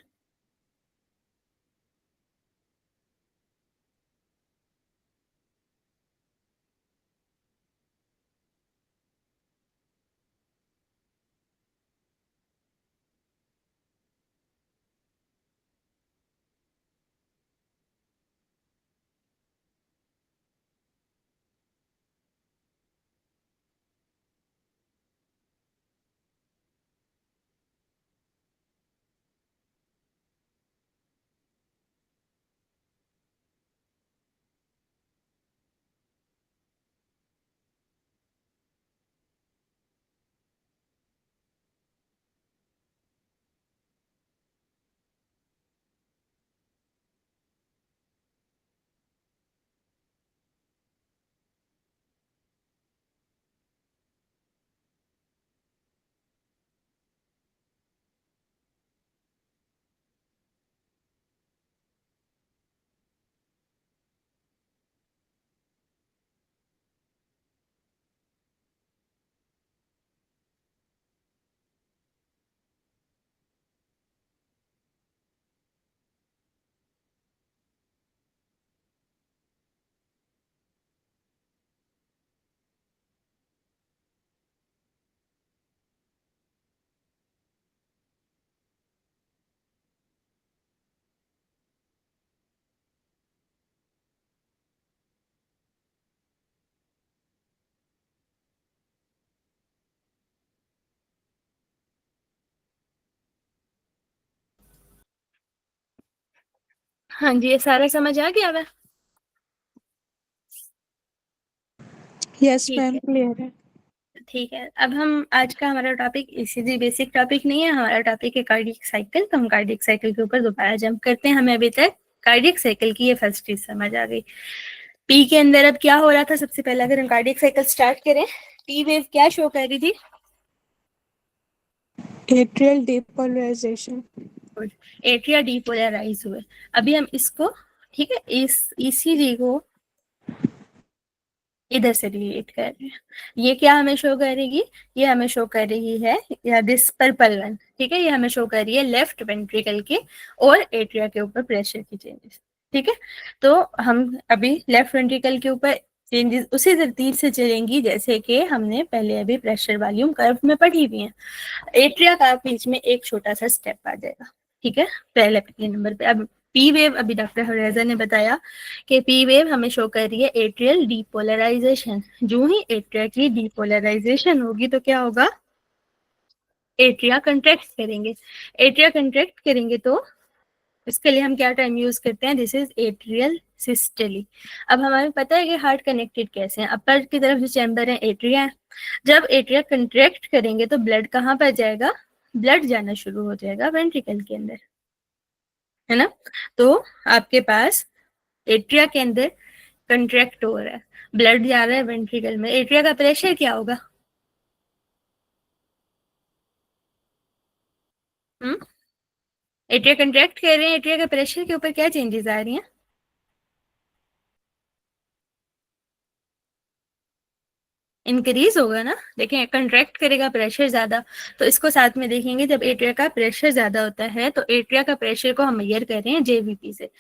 हाँ जी, ये सारा समझ आ गया है। यस ठीक मैम, है, क्लियर है। ठीक है। अब हम आज का हमारा टॉपिक ECG बेसिक टॉपिक नहीं है, हमारा टॉपिक है कार्डियक साइकिल। तो हम कार्डियक साइकिल के ऊपर दोबारा जंप करते हैं। हमें अभी तक कार्डियक साइकिल की ये फर्स्ट चीज समझ आ गई। P के अंदर अब क्या हो रहा था, सबसे पहले अगर हम कार्डियक साइकिल स्टार्ट करें, T वेव क्या शो कर रही थी, एट्रियल डीपोलराइजेशन। एट्रिया डीपोलराइज हुए। अभी हम इसको, ठीक है, इस ECG को इधर से रिलेट कर रहे हैं। ये क्या हमें शो करेगी, ये हमें शो कर रही है या दिस पर्पल वन, ठीक है, ये हमें शो कर रही है लेफ्ट वेंट्रिकल के और एट्रिया के ऊपर प्रेशर की चेंजेस। ठीक है, तो हम अभी लेफ्ट वेंट्रिकल के ऊपर चेंजेस उसी तरतीब से चलेंगी जैसे कि हमने पहले अभी प्रेशर वॉल्यूम कर्व में पढ़ी हुई है। एट्रिया का बीच में एक छोटा सा स्टेप आ जाएगा। ठीक है, पहले नंबर पे। अब पी वेव, अभी डॉक्टर हरेजा ने बताया कि पी वेव हमें शो कर रही है एट्रियल डीपोलराइजेशन। जो ही एट्रिया की डीपोलराइजेशन होगी तो क्या होगा, एट्रिया कंट्रैक्ट करेंगे। एट्रिया कंट्रैक्ट करेंगे तो इसके लिए हम क्या टर्म यूज करते हैं, दिस इज एट्रियल सिस्टली। अब हमें पता है कि हार्ट कनेक्टेड कैसे हैं, अपर की तरफ जो चैम्बर है एट्रिया है। जब एट्रिया कंट्रैक्ट करेंगे तो ब्लड कहाँ पर जाएगा, ब्लड जाना शुरू हो जाएगा वेंट्रिकल के अंदर, है ना। तो आपके पास एट्रिया के अंदर कंट्रैक्ट हो रहा है, ब्लड जा रहा है वेंट्रिकल में, एट्रिया का प्रेशर क्या होगा, एट्रिया कंट्रैक्ट कर रहे हैं, एट्रिया का प्रेशर के ऊपर क्या चेंजेस आ रही हैं, इंक्रीज होगा ना। देखें कंट्रैक्ट करेगा, प्रेशर ज्यादा, तो इसको साथ में देखेंगे। जब एट्रिया का प्रेशर ज्यादा होता है तो एट्रिया का प्रेशर को हम मेजर कर रहे हैं जेवीपी से।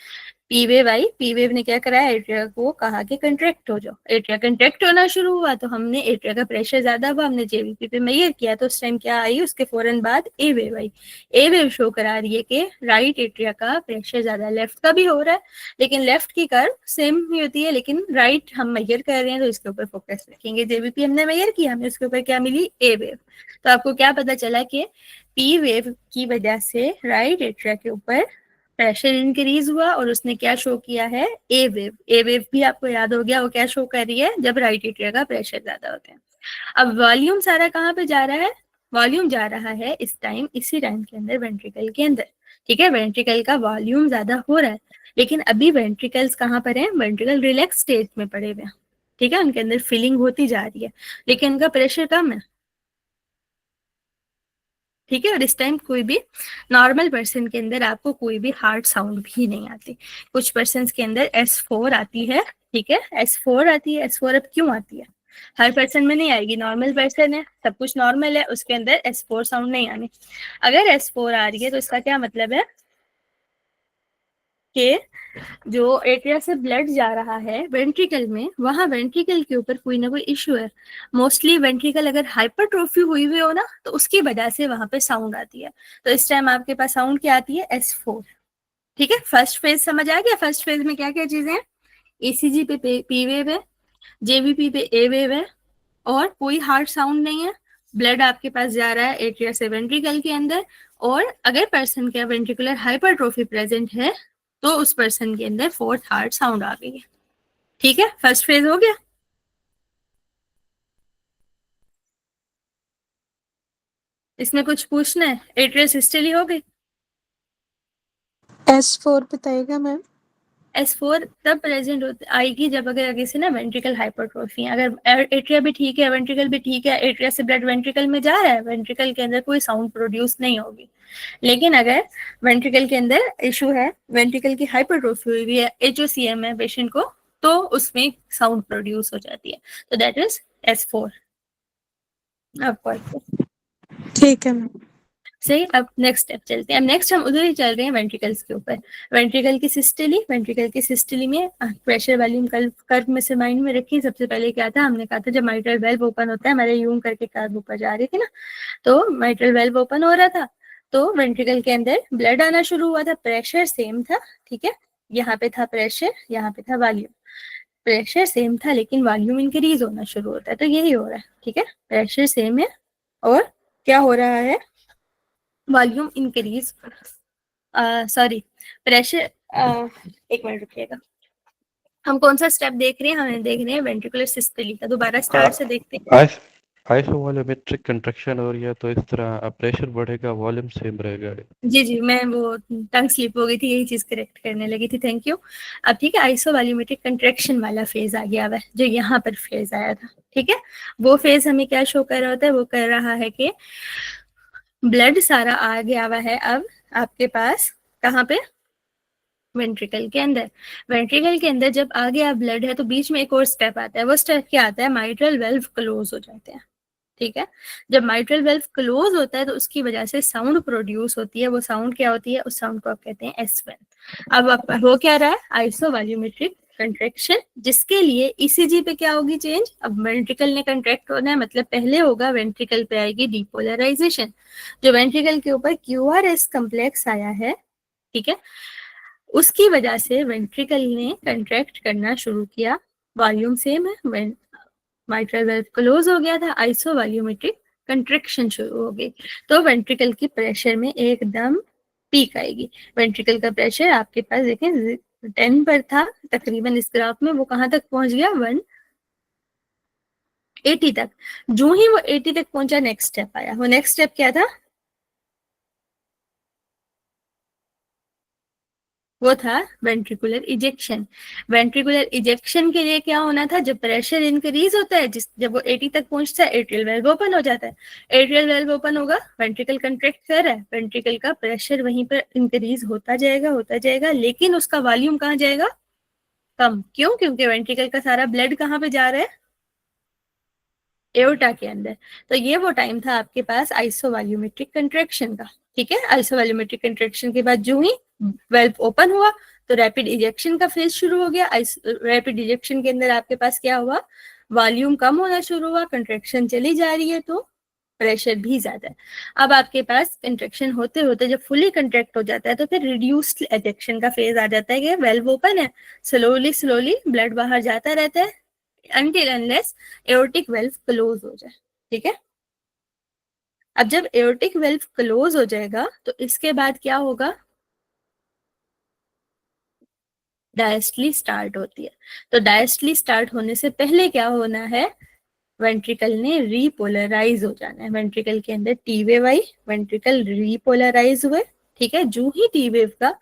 पी वेव आई, पी वेव ने क्या करा, एट्रिया को कहा कि कंट्रैक्ट हो जाओ। एट्रिया कंट्रैक्ट होना शुरू हुआ तो हमने एट्रिया का प्रेशर ज्यादा हुआ, हमने जेवीपी पे मेजर किया, तो उस टाइम क्या आई, उसके फौरन बाद ए वेव आई। ए वेव शो करा रही है कि राइट एट्रिया का प्रेशर ज्यादा, लेफ्ट का भी हो रहा है, लेकिन लेफ्ट की कर्व सेम ही होती है, लेकिन राइट हम मेजर कर रहे हैं तो इसके ऊपर फोकस रखेंगे। जेवीपी हमने मेजर किया, हमें उसके ऊपर क्या मिली, ए वेव। तो आपको क्या पता चला कि पी वेव की वजह से राइट एट्रिया के ऊपर प्रेशर इंक्रीज हुआ और उसने क्या शो किया है, ए वेव। ए वेव भी आपको याद हो गया, वो क्या शो कर रही है, जब राइट एट्रिया का प्रेशर ज्यादा होता है। अब वॉल्यूम सारा कहाँ पे जा रहा है, वॉल्यूम जा रहा है इस टाइम, इसी टाइम के अंदर वेंट्रिकल के अंदर, ठीक है। वेंट्रिकल का वॉल्यूम ज्यादा हो रहा है, लेकिन अभी वेंट्रिकल्स कहाँ पर है, वेंट्रिकल रिलैक्स स्टेट में पड़े हुए हैं, ठीक है। उनके अंदर फीलिंग होती जा रही है, लेकिन उनका प्रेशर कम है, ठीक है। और इस टाइम कोई भी नॉर्मल पर्सन के अंदर आपको कोई भी हार्ट साउंड भी नहीं आती। कुछ पर्सन के अंदर S4 आती है, ठीक है, S4 आती है। S4 अब क्यों आती है, हर पर्सन में नहीं आएगी, नॉर्मल पर्सन है, सब कुछ नॉर्मल है, उसके अंदर S4 साउंड नहीं आनी। अगर S4 आ रही है तो इसका क्या मतलब है कि जो एट्रिया से ब्लड जा रहा है वेंट्रिकल में, वहां वेंट्रिकल के ऊपर कोई ना कोई इश्यू है। मोस्टली वेंट्रिकल अगर हाइपरट्रोफी हुई हुई हो ना, तो उसकी वजह से वहां पे साउंड आती है। तो इस टाइम आपके पास साउंड क्या आती है, S4, ठीक है। फर्स्ट फेज समझ आ गया, फर्स्ट फेज में क्या क्या चीजें हैं, ECG पे पी वेव है, JVP पे ए वेव है, और कोई हार्ट साउंड नहीं है। ब्लड आपके पास जा रहा है एट्रिया से वेंट्रिकल के अंदर, और अगर पर्सन का वेंट्रिकुलर हाइपरट्रोफी प्रेजेंट है तो उस पर्सन के अंदर फोर्थ हार्ट साउंड आ गई है, ठीक है। फर्स्ट फेज हो गया। इसमें कुछ पूछना है, एट्रियल सिस्टली हो गई। S4 बताइएगा मैम। S4 तब प्रेजेंट आएगी जब अगर आगे से ना वेंट्रिकल हाइपरट्रोफी है, अगर एट्रिया भी ठीक है, वेंट्रिकल भी ठीक है, एट्रिया से ब्लड वेंट्रिकल में जा रहा है, वेंट्रिकल के अंदर कोई साउंड प्रोड्यूस नहीं होगी। लेकिन अगर वेंट्रिकल के अंदर इशू है, वेंट्रिकल की हाइपरट्रोफी हुई हुई है, HOCM है पेशेंट को, तो उसमें साउंड प्रोड्यूस हो जाती है, तो दैट इज S4। आपको ठीक है मैम। सही। अब नेक्स्ट स्टेप चलते हैं। अब नेक्स्ट हम उधर ही चल रहे हैं वेंट्रिकल्स के ऊपर। वेंट्रिकल की सिस्टली, वेंट्रिकल की सिस्टली में प्रेशर वॉल्यूम कर्व में से माइंड में रखिए। सबसे पहले क्या था, हमने कहा था जब माइट्रल वेल्व ओपन होता है, हमारे यूं करके कर्व ऊपर जा रही थी ना, तो माइट्रल वेल्व ओपन हो रहा था तो वेंट्रिकल के अंदर ब्लड आना शुरू हुआ था, प्रेशर सेम था, ठीक है। यहाँ पे था प्रेशर, यहाँ पे था वॉल्यूम। प्रेशर सेम था लेकिन वॉल्यूम इंक्रीज होना शुरू होता है, तो यही हो रहा है, ठीक है। प्रेशर सेम है और क्या हो रहा है, वॉल्यूम इंक्रीज, सॉरी प्रेशर, एक मिनट रुकिएगा। हम कौन सा स्टेप देख रहे हैं, हमें देख रहे हैं वेंट्रिकुलर सिस्टली का। दोबारा स्टार्ट से देखते हैं। आइसोवॉल्यूमेट्रिक कंट्रैक्शन हो रही है तो इस तरह प्रेशर बढ़ेगा, वॉल्यूम सेम रहेगा। जी जी, मैं वो टंग स्लिप हो गई थी, यही चीज करेक्ट करने लगी थी, थैंक यू। अब ठीक है, आइसोवॉल्यूमेट्रिक कंट्रैक्शन वाला फेज आ गया हुआ है, जो यहाँ पर फेज आया था, ठीक है। वो फेज हमें क्या शो कर रहा होता है, वो कर रहा है कि ब्लड सारा आ गया हुआ है अब आपके पास, कहाँ पे, वेंट्रिकल के अंदर। वेंट्रिकल के अंदर जब आ गया ब्लड है तो बीच में एक और स्टेप आता है, वो स्टेप क्या आता है, माइट्रल वेल्व क्लोज हो जाते हैं, ठीक है। जब माइट्रल वेल्व क्लोज होता है तो उसकी वजह से साउंड प्रोड्यूस होती है, वो साउंड क्या होती है, उस साउंड को आप कहते हैं S1। अब हो क्या रहा है, आइसोवॉल्यूमेट्रिक कंट्रैक्शन, जिसके लिए ECG पे क्या होगी चेंज, अब वेंट्रिकल ने कंट्रैक्ट होना है, मतलब पहले होगा वेंट्रिकल पे आएगी डीपोलराइजेशन। जो वेंट्रिकल के ऊपर QRS कम्प्लेक्स आया है, ठीक है, उसकी वजह से वेंट्रिकल ने कंट्रैक्ट करना शुरू किया, वॉल्यूम सेम है, माइट्रल वेल्व क्लोज हो गया था, आइसोवॉल्यूमेट्रिक कंट्रैक्शन शुरू हो गई, तो वेंट्रिकल की प्रेशर में एकदम पीक आएगी। वेंट्रिकल का प्रेशर आपके पास देखें 10 पर था तकरीबन इस ग्राफ में, वो कहाँ तक पहुंच गया 180 तक। जो ही वो 80 तक पहुंचा नेक्स्ट स्टेप आया, वो नेक्स्ट स्टेप क्या था, वो था वेंट्रिकुलर इजेक्शन। वेंट्रिकुलर इजेक्शन के लिए क्या होना था, जब प्रेशर इंक्रीज होता है, जब वो 80 तक पहुंचता है, एट्रियल वेल्व ओपन हो जाता है। एट्रियल वेल्व ओपन होगा, वेंट्रिकल कंट्रैक्ट कर रहा है, वेंट्रिकल का प्रेशर वहीं पर इंक्रीज होता जाएगा, लेकिन उसका वॉल्यूम कहाँ जाएगा, कम। क्यों, क्योंकि वेंट्रिकल का सारा ब्लड कहाँ पे जा रहा है, एओर्टा के अंदर। तो ये वो टाइम था आपके पास आइसोवॉल्यूमेट्रिक कंट्रैक्शन का, ठीक है। आइसोवॉल्यूमेट्रिक कंट्रैक्शन के बाद जो ही वेल्व ओपन हुआ तो रैपिड इजेक्शन का फेज शुरू हो गया। रैपिड इजेक्शन के अंदर आपके पास क्या हुआ, वॉल्यूम कम होना शुरू हुआ, कंट्रैक्शन चली जा रही है तो प्रेशर भी ज्यादा है। अब आपके पास कंट्रैक्शन होते होते जब फुली कंट्रैक्ट हो जाता है तो फिर रिड्यूस्ड इजेक्शन का फेज आ जाता है कि वेल्व ओपन है, स्लोली स्लोली ब्लड बाहर जाता रहता है until unless aortic valve close हो जाए, ठीक है। अब जब aortic valve close हो जाएगा तो इसके बाद क्या होगा, डायस्टली स्टार्ट होती है। तो डायस्टली स्टार्ट होने से पहले क्या होना है, वेंट्रिकल ने रीपोलराइज हो जाना है। वेंट्रिकल के अंदर टी वेव आई, वेंट्रिकल रीपोलराइज हुए, ठीक है। जो ही टी वेव का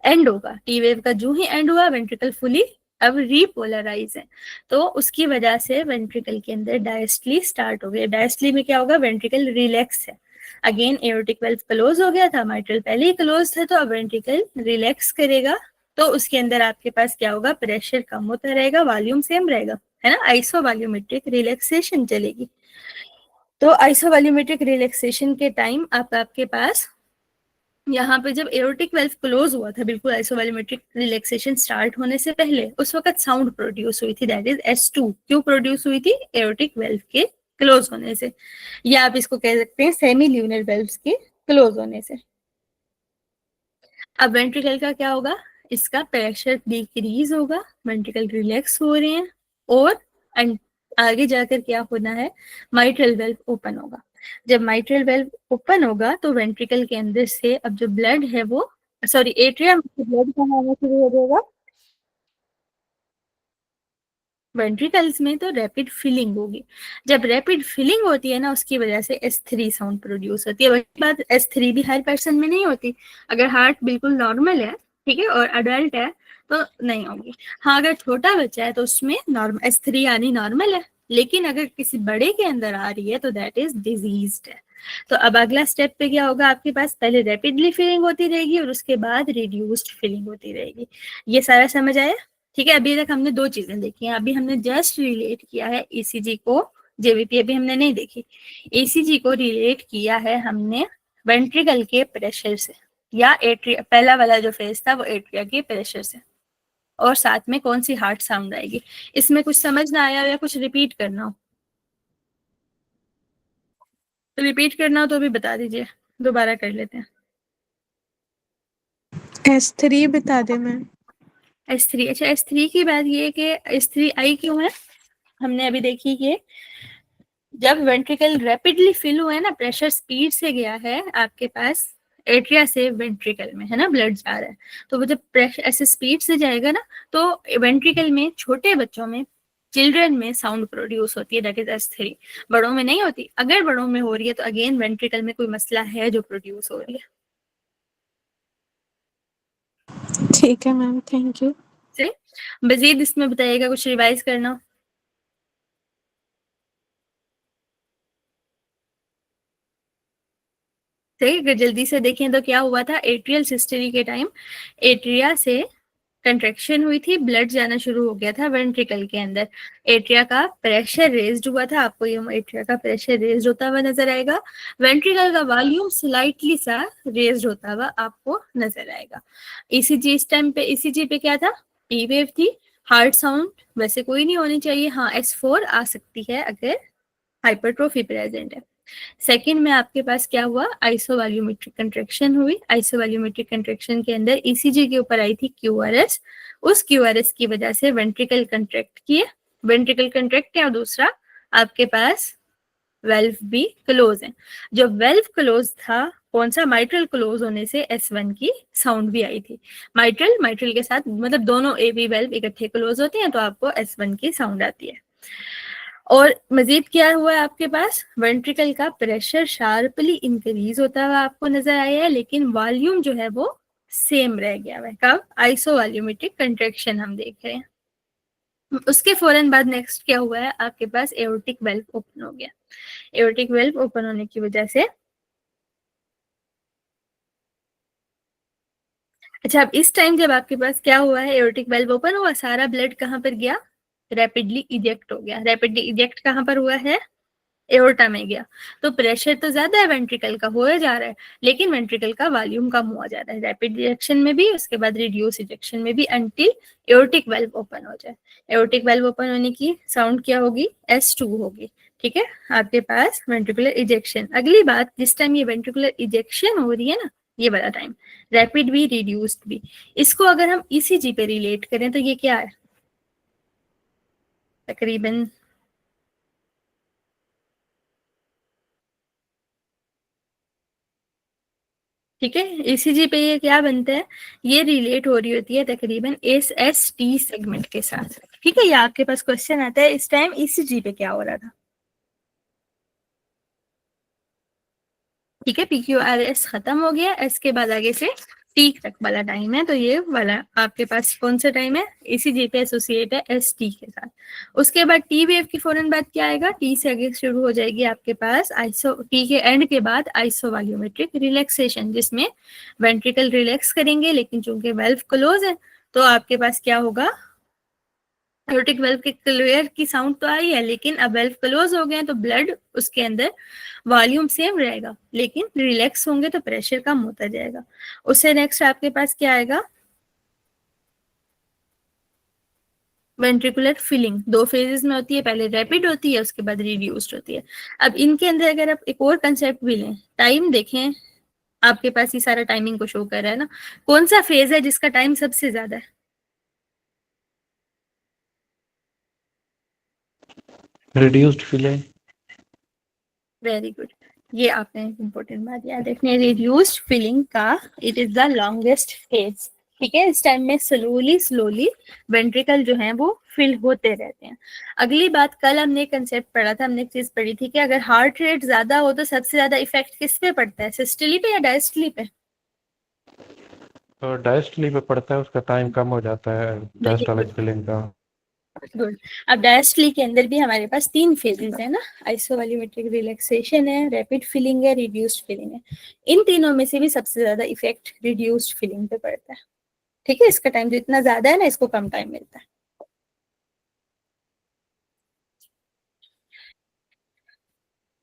एंड होगा, टी वेव का जो ही एंड हुआ, वेंट्रिकल फुली अब रीपोलराइज है, तो उसकी वजह से वेंट्रिकल के अंदर डायस्टली स्टार्ट हो गया। डायस्टली में क्या होगा, वेंट्रिकल रिलैक्स है, अगेन एओर्टिक वेल्व क्लोज हो गया था, माइट्रल पहले ही क्लोज था, तो अब वेंट्रिकल रिलैक्स करेगा, तो उसके अंदर आपके पास क्या होगा, प्रेशर कम होता रहेगा, वॉल्यूम सेम रहेगा, है ना। आइसोवॉल्यूमेट्रिक रिलैक्सेशन चलेगी। तो आइसोवॉल्यूमेट्रिक रिलैक्सेशन के टाइम आपके पास यहाँ पे जब एओर्टिक वेल्व क्लोज हुआ था, बिल्कुल आइसोवॉल्यूमेट्रिक रिलैक्सेशन स्टार्ट होने से पहले, उस वक्त साउंड प्रोड्यूस हुई थी, दैट इज S2। क्यों प्रोड्यूस हुई थी, एओर्टिक वेल्व के क्लोज होने से, या आप इसको कह सकते हैं सेमी ल्यूनर वेल्व्स के क्लोज होने से। अब वेंट्रिकल का क्या होगा, इसका प्रेशर डिक्रीज होगा, वेंट्रिकल रिलैक्स हो रहे हैं, और आगे जाकर क्या होना है, माइट्रल वेल्व ओपन होगा। जब माइट्रल वेल्व ओपन होगा तो वेंट्रिकल के अंदर से अब जो ब्लड है वो, सॉरी, एट्रियम से ब्लड कहाँ आना शुरू हो जाएगा, वेंट्रिकल्स में, तो रैपिड फिलिंग होगी। जब रैपिड फिलिंग होती है ना, उसकी वजह से S3 साउंड प्रोड्यूस होती है। वही बात, S3 भी हर पर्सन में नहीं होती। अगर हार्ट बिल्कुल नॉर्मल है, ठीक है, और अडल्ट है तो नहीं होगी। हाँ, अगर छोटा बच्चा है तो उसमें नॉर्मल S3 आनी नॉर्मल है, लेकिन अगर किसी बड़े के अंदर आ रही है तो दैट इज डिजीज्ड है। तो अब अगला स्टेप पे क्या होगा, आपके पास पहले रैपिडली फिलिंग होती रहेगी और उसके बाद रिड्यूस्ड फिलिंग होती रहेगी। ये सारा समझ आया, ठीक है। अभी तक हमने दो चीजें देखी हैं, अभी हमने जस्ट रिलेट किया है ईसीजी को, जेवीपी अभी हमने नहीं देखी। ईसीजी को रिलेट किया है हमने वेंट्रिकल के प्रेशर से, या एट्रिया, पहला वाला जो फेज था वो एट्रिया के प्रेशर से, और साथ में कौन सी हार्ट साउंड आएगी। इसमें कुछ समझ ना आया या कुछ रिपीट करना हो, तो रिपीट करना हो तो भी बता दीजिए, दोबारा कर लेते हैं। S3 बता दे मैम। S3, अच्छा, S3 की बात ये है कि S3 आई क्यों है, हमने अभी देखी कि जब वेंट्रिकल रैपिडली फिल हुआ है ना, प्रेशर स्पीड से गया है आपके पास एट्रिया से वेंट्रिकल में, है ना, ब्लड जा रहा है, तो वो जब प्रेशर ऐसे स्पीड से जाएगा ना, तो वेंट्रिकल में छोटे बच्चों में, चिल्ड्रन में साउंड प्रोड्यूस होती है, दैट इज S3। बड़ों में नहीं होती। अगर बड़ों में हो रही है तो अगेन वेंट्रिकल में कोई मसला है जो प्रोड्यूस हो रही है। ठीक है मैम, थैंक यू। मजीद इसमें बताइएगा, कुछ रिवाइज करना। सही, अगर जल्दी से देखें तो क्या हुआ था, एट्रियल सिस्टरी के टाइम एट्रिया से कंट्रैक्शन हुई थी, ब्लड जाना शुरू हो गया था वेंट्रिकल के अंदर, एट्रिया का प्रेशर रेज्ड हुआ था, आपको ये एट्रिया का प्रेशर रेज्ड होता हुआ नजर आएगा, वेंट्रिकल का वॉल्यूम स्लाइटली सा रेज्ड होता हुआ आपको नजर आएगा। ईसीजी इस टाइम पे, ईसीजी पे क्या था, टी वेव थी, हार्ट साउंड वैसे कोई नहीं होनी चाहिए, हाँ S4 आ सकती है अगर हाइपरट्रोफी प्रेजेंट है, सेकंड में आपके पास क्या हुआ, आइसोवॉल्यूमेट्रिक कंट्रैक्शन हुई। आइसोवॉल्यूमेट्रिक कंट्रैक्शन के अंदर ईसीजी के ऊपर आई थी क्यूआरएस, उस क्यूआरएस की वजह से वेंट्रिकल कंट्रैक्ट किए, वेंट्रिकल कंट्रैक्ट किया, और दूसरा आपके पास वेल्व भी क्लोज है। जो वेल्व क्लोज था कौन सा, माइट्रल क्लोज होने से S1 की साउंड भी आई थी। माइट्रल के साथ मतलब दोनों एवी वेल्व इकट्ठे क्लोज होते हैं तो आपको S1 की साउंड आती है। और मजीद क्या हुआ है आपके पास, वेंट्रिकल का प्रेशर शार्पली इंक्रीज होता हुआ आपको नजर आया है, लेकिन वॉल्यूम जो है वो सेम रह गया है। कब, आइसोवॉल्यूमेट्रिक कंट्रैक्शन हम देख रहे हैं। उसके फौरन बाद नेक्स्ट क्या हुआ है आपके पास, एओर्टिक वेल्व ओपन हो गया। एओर्टिक वेल्व ओपन होने की वजह से, अच्छा अब इस टाइम जब आपके पास क्या हुआ है, एओर्टिक वेल्व ओपन हुआ, सारा ब्लड कहाँ पर गया, रैपिडली इजेक्ट हो गया। रैपिडली इजेक्ट कहाँ पर हुआ है, एओर्टा में गया। तो प्रेशर तो ज्यादा है वेंट्रिकल का, हो जा रहा है, लेकिन वेंट्रिकल का वॉल्यूम कम हुआ जा रहा है, रैपिड इजेक्शन में भी, उसके बाद रिड्यूस इजेक्शन में भी, अंटिल एओर्टिक वेल्व ओपन हो जाए। एओर्टिक वेल्व ओपन होने की साउंड क्या होगी, S2 होगी। ठीक है, आपके पास वेंट्रिकुलर इजेक्शन। अगली बात, जिस टाइम ये वेंट्रिकुलर इजेक्शन हो रही है ना, ये वाला टाइम, रैपिड भी रिड्यूस्ड भी, इसको अगर हम ईसीजी पे रिलेट करें तो ये क्या है, तकरीबन ठीक है, ईसीजी पे ये क्या बनता है, ये रिलेट हो रही होती है तकरीबन SST सेगमेंट के साथ। ठीक है, ये आपके पास क्वेश्चन आता है इस टाइम ईसीजी पे क्या हो रहा था। ठीक है, PQRS खत्म हो गया, एस के बाद आगे से टी तक वाला टाइम है, तो ये वाला आपके पास कौन सा टाइम है, ईसीजी पे एसोसिएट है ST के साथ। उसके बाद टी वेव की फौरन बाद क्या आएगा, टी से आगे शुरू हो जाएगी आपके पास आइसो, टी के एंड के बाद आइसोवॉल्यूमेट्रिक रिलैक्सेशन, जिसमें वेंट्रिकल रिलैक्स करेंगे, लेकिन चूंकि वेल्व क्लोज है तो आपके पास क्या होगा, एओर्टिक वेल्व के क्लियर की साउंड तो आई है, लेकिन अब वेल्व क्लोज हो गए तो ब्लड उसके अंदर वॉल्यूम सेम रहेगा, लेकिन रिलैक्स होंगे तो प्रेशर कम होता जाएगा। उससे नेक्स्ट आपके पास क्या आएगा, वेंट्रिकुलर फिलिंग। दो फेजेस में होती है, पहले रैपिड होती है, उसके बाद रिड्यूस्ड होती है। अब इनके अंदर अगर आप एक और कंसेप्ट भी लें, टाइम देखें, आपके पास ये सारा टाइमिंग को शो कर रहा है ना, कौन सा फेज है जिसका टाइम सबसे ज्यादा है, रिड्यूस्ड फीलिंग। वेरी गुड, ये आपने इंपॉर्टेंट बात याद रखनी है, रिड्यूस्ड फीलिंग का it is the longest phase. ठीक है, इस टाइम में स्लोली स्लोली वेंट्रिकल जो है वो फिल होते रहते हैं। अगली बात, कल हमने कंसेप्ट पढ़ा था, हमने एक चीज पढ़ी थी कि अगर हार्ट रेट ज्यादा हो तो सबसे ज्यादा इफेक्ट किस पे पड़ता है, सिस्टोली पे या डायस्टोली पे, और डायस्टली पे पड़ता है, उसका टाइम कम हो जाता है डायस्टोलिक फीलिंग का। गुड। अब डायस्टोली के अंदर भी हमारे पास तीन फेजेस है ना, आइसोवॉल्यूमेट्रिक रिलैक्सेशन है, रैपिड फीलिंग है, रिड्यूस्ड फीलिंग है। इन तीनों में से भी सबसे ज्यादा इफेक्ट रिड्यूस्ड फीलिंग पे पड़ता है। ठीक है, इसका टाइम जो इतना ज्यादा है ना, इसको कम टाइम मिलता है।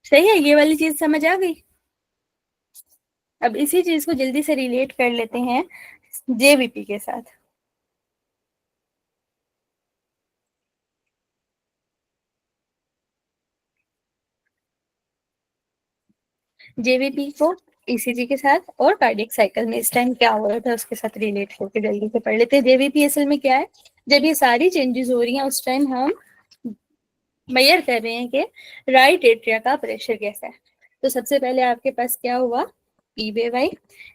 सही है, ये वाली चीज समझ आ गई। अब इसी चीज को जल्दी से रिलेट कर लेते हैं जेवीपी के साथ। जेवीपी को ईसीजी के साथ और कार्डियक साइकिल में इस टाइम क्या हो रहा था उसके साथ रिलेट करके जल्दी से पढ़ लेते हैं। जेवीपी असल में क्या है, जब ये सारी चेंजेस हो रही हैं उस टाइम हम मेजर कर रहे हैं कि राइट एट्रिया का प्रेशर कैसा है। तो सबसे पहले आपके पास क्या हुआ, पी वेव आई,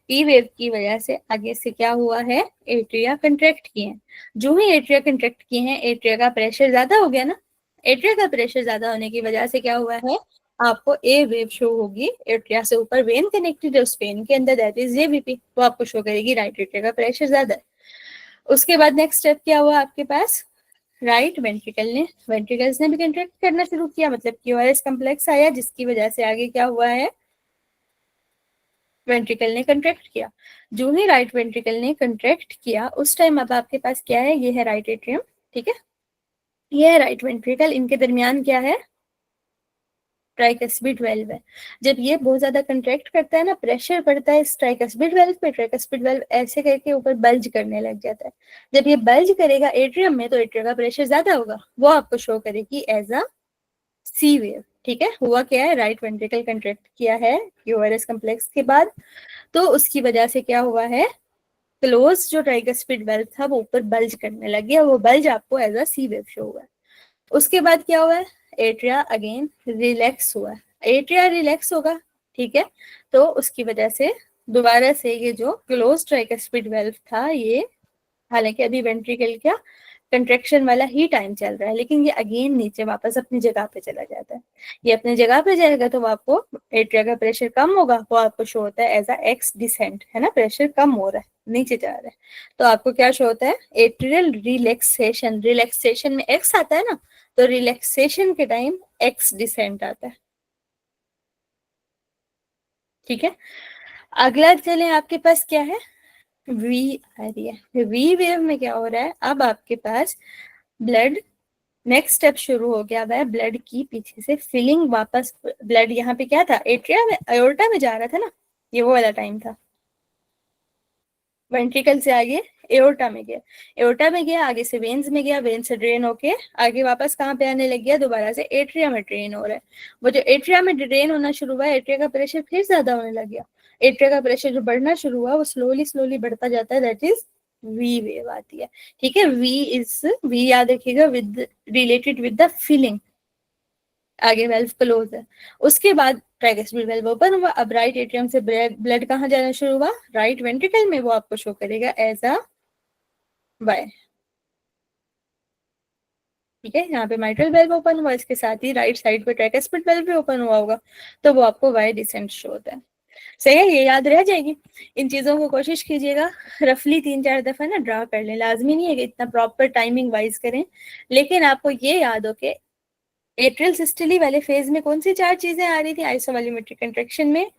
पी वेव की वजह से आगे से क्या हुआ है, एट्रिया कंट्रैक्ट किए हैं। जो ही एट्रिया कंट्रैक्ट किए हैं, एट्रिया का प्रेशर ज्यादा हो गया ना, एट्रिया का प्रेशर ज्यादा होने की वजह से क्या हुआ है, आपको ए वेव शो होगी, एट्रिया से ऊपर वेन कनेक्टेड है, उस वेन के अंदर दैट इज जेवीपी, वो आपको शो करेगी राइट एट्रिया का प्रेशर ज्यादा है। उसके बाद नेक्स्ट स्टेप क्या हुआ आपके पास, राइट वेंट्रिकल्स ने भी कंट्रैक्ट करना शुरू किया, मतलब क्यूआरएस कम्प्लेक्स आया, जिसकी वजह से आगे क्या हुआ है, वेंट्रिकल ने कंट्रैक्ट किया। जो ही राइट वेंट्रिकल ने कंट्रैक्ट किया उस टाइम अब आपके पास क्या है, ये है राइट एट्रियम। ठीक है, ये है राइट वेंट्रिकल, इनके दरमियान क्या है, ट्राइकस्पिड वेल्व है। जब ये बहुत ज्यादा कंट्रैक्ट करता है ना, प्रेशर पड़ता है इस ट्राइकस्पिड वेल्व पे, ट्राइकस्पिड वेल्व ऐसे करके ऊपर बल्ज करने लग जाता है। जब ये बल्ज करेगा एट्रियम में तो एट्रियम का प्रेशर ज्यादा होगा, वो आपको शो करेगी एज अ सी वेव। ठीक है, हुआ क्या है, राइट वेंट्रिकल कंट्रैक्ट किया है क्यूआरएस कम्प्लेक्स के बाद, तो उसकी वजह से क्या हुआ है, क्लोज जो ट्राइगस्पिड वेल्व था वो ऊपर बल्ज करने लग गया, वो बल्ज आपको as a C wave show हुआ है। उसके बाद क्या हुआ है, एट्रिया अगेन रिलैक्स हुआ, एट्रिया रिलैक्स होगा, ठीक है, तो उसकी वजह से दोबारा से ये जो क्लोज ट्राइगस्पिड वेल्व था, ये हालांकि अभी वेंट्रिकल का कंट्रेक्शन वाला ही टाइम चल रहा है, लेकिन ये अगेन नीचे वापस अपनी जगह पे चला जाता है। ये अपनी जगह पे जाएगा तो वो आपको एट्रिया का प्रेशर कम होगा, वो आपको शो होता है एज अ एक्स डिसेंट, है ना, प्रेशर कम हो रहा है, नीचे जा रहा है, तो आपको क्या शो होता है, एट्रियल रिलैक्सेशन, रिलैक्सेशन में एक्स आता है ना, तो रिलैक्सेशन के टाइम एक्स डिसेंट आता है। ठीक है, अगला चले आपके पास क्या है, वी आ रही है, वी वेव में क्या हो रहा है, अब आपके पास ब्लड नेक्स्ट स्टेप शुरू हो गया है, ब्लड की पीछे से फिलिंग वापस, ब्लड यहाँ पे क्या था, एट्रिया में अयोर्टा में जा रहा था ना, ये वो वाला टाइम था, वेंट्रिकल से आगे एओर्टा में गया, एओर्टा में गया, आगे से वेन्स में गया, वेन से ड्रेन होके आगे वापस कहाँ पे आने लग गया, दोबारा से एट्रिया में ड्रेन हो रहा है। वो जो एट्रिया में ड्रेन होना शुरू हुआ, एट्रिया का प्रेशर फिर ज्यादा होने लग गया, एट्रिया का प्रेशर जो बढ़ना शुरू हुआ वो स्लोली स्लोली बढ़ता जाता है, दैट इज वी वेव आती है। ठीक है, वी याद रखिएगा with related with the feeling, आगे वेल्व क्लोज है, उसके बाद ट्राइगस्पिड वेल्व ओपन हुआ, अब राइट एट्रियम से ब्लड कहाँ जाना शुरू हुआ, राइट वेंट्रिकल में, वो आपको शो करेगा एज अ वाई। ठीक है, यहाँ पे माइट्रल वेल्व ओपन हुआ, इसके साथ ही राइट साइड पे ट्राइगस्पिड वेल्व भी ओपन हुआ होगा, तो वो आपको वाई डिसेंट शो होता है। सही है, ये याद रह जाएगी। इन चीजों को कोशिश कीजिएगा रफली 3-4 दफा ना ड्रा कर लें, लाजमी नहीं है कि इतना प्रॉपर टाइमिंग वाइज करें, लेकिन आपको ये याद हो कि एट्रियल सिस्टली वाले फेज में कौन सी 4 चीजें आ रही थी, आइसोवॉल्यूमेट्रिक कंट्रैक्शन में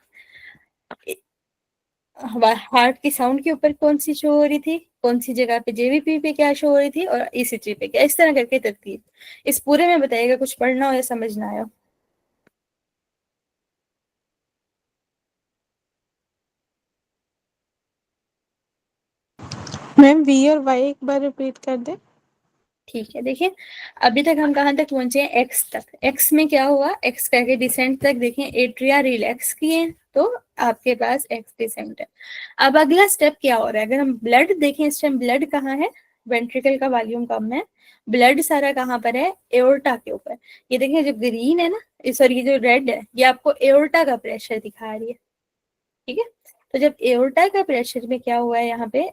हार्ट की साउंड के ऊपर कौन सी शो हो रही थी, कौन सी जगह पे जेवीपी पे क्या शो हो रही थी, और ईसीजी पे क्या, इस तरह करके तरतीब इस पूरे में बताइएगा, कुछ पढ़ना हो या समझना आया। मैम वी और वाई एक बार रिपीट कर दे। ठीक है, देखिए अभी तक हम कहाँ तक पहुंचे हैं, एक्स तक, एक्स में क्या हुआ, एक्स करके डिसेंट तक देखें, एट्रिया रिलैक्स किए तो आपके पास एक्स डिसेंट है। अब अगला स्टेप क्या हो रहा है, अगर हम ब्लड देखें, इस टाइम ब्लड कहाँ है, वेंट्रिकल का वॉल्यूम कम है, ब्लड सारा कहाँ पर है, एओर्टा के ऊपर। ये देखिए जो ग्रीन है ना, सॉरी जो रेड है, ये आपको एओर्टा का प्रेशर दिखा रही है। ठीक है, तो जब एओर्टा का प्रेशर में क्या हुआ है, यहाँ पे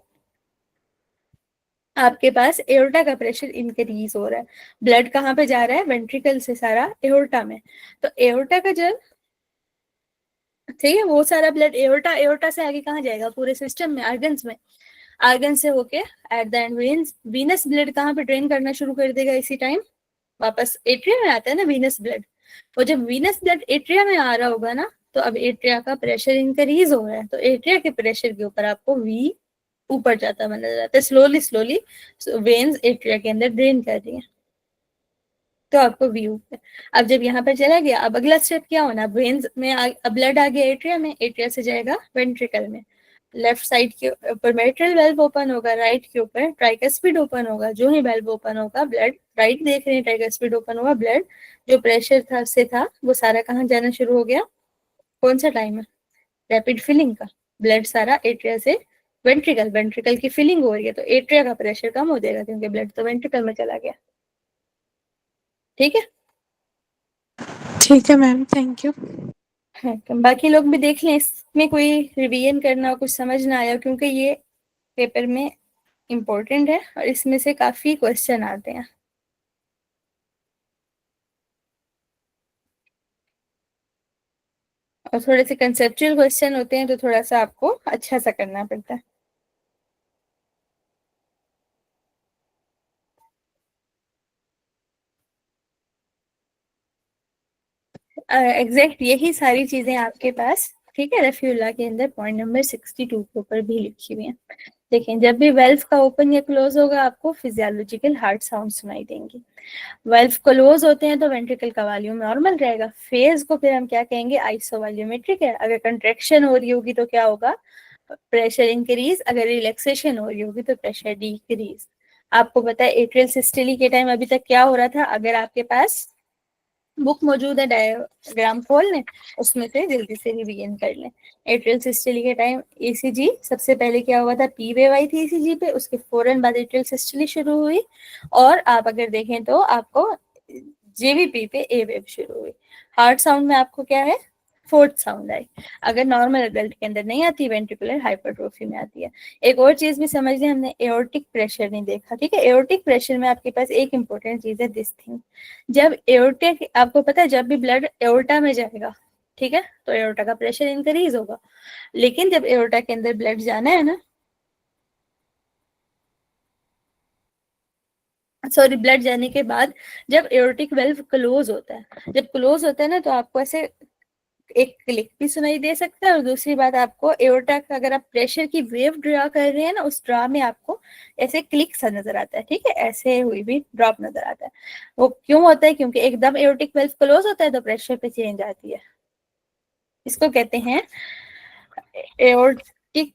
आपके पास एओर्टा का प्रेशर इंक्रीज हो रहा है, ब्लड कहाँ पे जा रहा है, वेंट्रिकल से सारा एओर्टा में, तो एओर्टा का जब, ठीक है, वो सारा ब्लड एओर्टा, एओर्टा से आगे कहाँ जाएगा, पूरे सिस्टम में, आर्गन्स में, आर्गन से होके at the end veins, venous blood कहाँ पे ड्रेन करना शुरू कर देगा, इसी टाइम वापस एट्रिया में आता है ना वीनस ब्लड, और जब वीनस ब्लड एट्रिया में आ रहा होगा ना, तो अब एट्रिया का प्रेशर इंक्रीज हो रहा है, तो एट्रिया के प्रेशर के ऊपर आपको वी ऊपर जाता बना जाता है, स्लोली स्लोली वेन्स एट्रिया के अंदर ड्रेन कर रही है, तो आपको व्यू है। अब जब यहाँ पर चला गया, अब अगला स्टेप क्या होना, वेन्स में अब ब्लड आ गया एट्रिया में, एट्रिया से जाएगा वेंट्रिकल में, लेफ्ट साइड के ऊपर मेट्रल वेल्व ओपन होगा, राइट के ऊपर ट्राइकस्पिड ओपन होगा, जो ही वेल्व ओपन होगा ब्लड, राइट देख रहे हैं ट्राइकस्पिड ओपन हुआ, ब्लड जो प्रेशर था से था वो सारा कहाँ जाना शुरू हो गया, कौन सा टाइम है, रैपिड फिलिंग का, ब्लड सारा एट्रिया से वेंट्रिकल, वेंट्रिकल की फिलिंग हो रही है, तो एट्रिया का प्रेशर कम हो जाएगा क्योंकि ब्लड तो वेंट्रिकल में चला गया। ठीक है, ठीक है मैम, थैंक यू। हाँ, तो बाकी लोग भी देख लें, इसमें कोई रिवीजन करना हो, कुछ समझ ना आया, क्योंकि ये पेपर में इम्पोर्टेंट है और इसमें से काफी क्वेश्चन आते हैं, और थोड़े से कंसेप्चुअल क्वेश्चन होते हैं, तो थोड़ा सा आपको अच्छा सा करना पड़ता है। एग्जैक्ट यही सारी चीजें आपके पास, ठीक है, रफीउल्लाह के अंदर पॉइंट नंबर 62 के ऊपर भी लिखी हुई है। देखें, जब भी वेल्व का ओपन या क्लोज होगा, आपको फिजियोलॉजिकल हार्ट साउंड सुनाई देंगी, वेल्व क्लोज होते हैं तो वेंट्रिकल का वॉल्यूम नॉर्मल रहेगा, फेज को फिर हम क्या कहेंगे, आइसोवॉल्यूमेट्रिक है, अगर कंट्रेक्शन हो रही होगी तो क्या होगा, प्रेशर इंक्रीज, अगर रिलैक्सेशन हो रही होगी तो प्रेशर डिक्रीज। आपको पता है एट्रियल सिस्टली के टाइम अभी तक क्या हो रहा था, अगर आपके पास बुक मौजूद है डायग्राम खोल लें, उसमें से जल्दी से रिवीजन कर लें। एट्रियल सिस्टोली के टाइम ईसीजी सबसे पहले क्या हुआ था, पी वेव आई थी ईसीजी पे, उसके फौरन बाद एट्रियल सिस्टोली शुरू हुई, और आप अगर देखें तो आपको जेवीपी पे ए वेव शुरू हुई। हार्ट साउंड में आपको क्या है, फोर्थ साउंड आई, अगर नॉर्मल एडल्ट के अंदर नहीं आती, वेंट्रिकुलर हाइपरट्रोफी में आती है। एक और चीज भी समझ लें, हमने एओर्टिक प्रेशर नहीं देखा, ठीक है। एओर्टिक प्रेशर में आपके पास एक इंपॉर्टेंट चीज है, दिस थिंग, जब एओर्टिक, आपको पता है जब भी ब्लड एओर्टा में जाएगा, ठीक है, तो एओर्टा का प्रेशर इंक्रीज होगा, लेकिन जब एओर्टा के अंदर ब्लड जाना है ना, सॉरी, ब्लड जाने के बाद जब एओर्टिक वेल्व क्लोज होता है, जब क्लोज होता है ना, तो आपको ऐसे एक क्लिक भी सुनाई दे सकता है, और दूसरी बात आपको एओर्टा का, अगर आप प्रेशर की वेव ड्रा कर रहे हैं ना, उस ड्रा में आपको ऐसे क्लिक सा नजर आता है, ठीक है, ऐसे हुई भी ड्रॉप नजर आता है। वो क्यों होता है, क्योंकि एकदम एओर्टिक वेल्व क्लोज होता है तो प्रेशर पे चेंज आती है, इसको कहते हैं एओर्टिक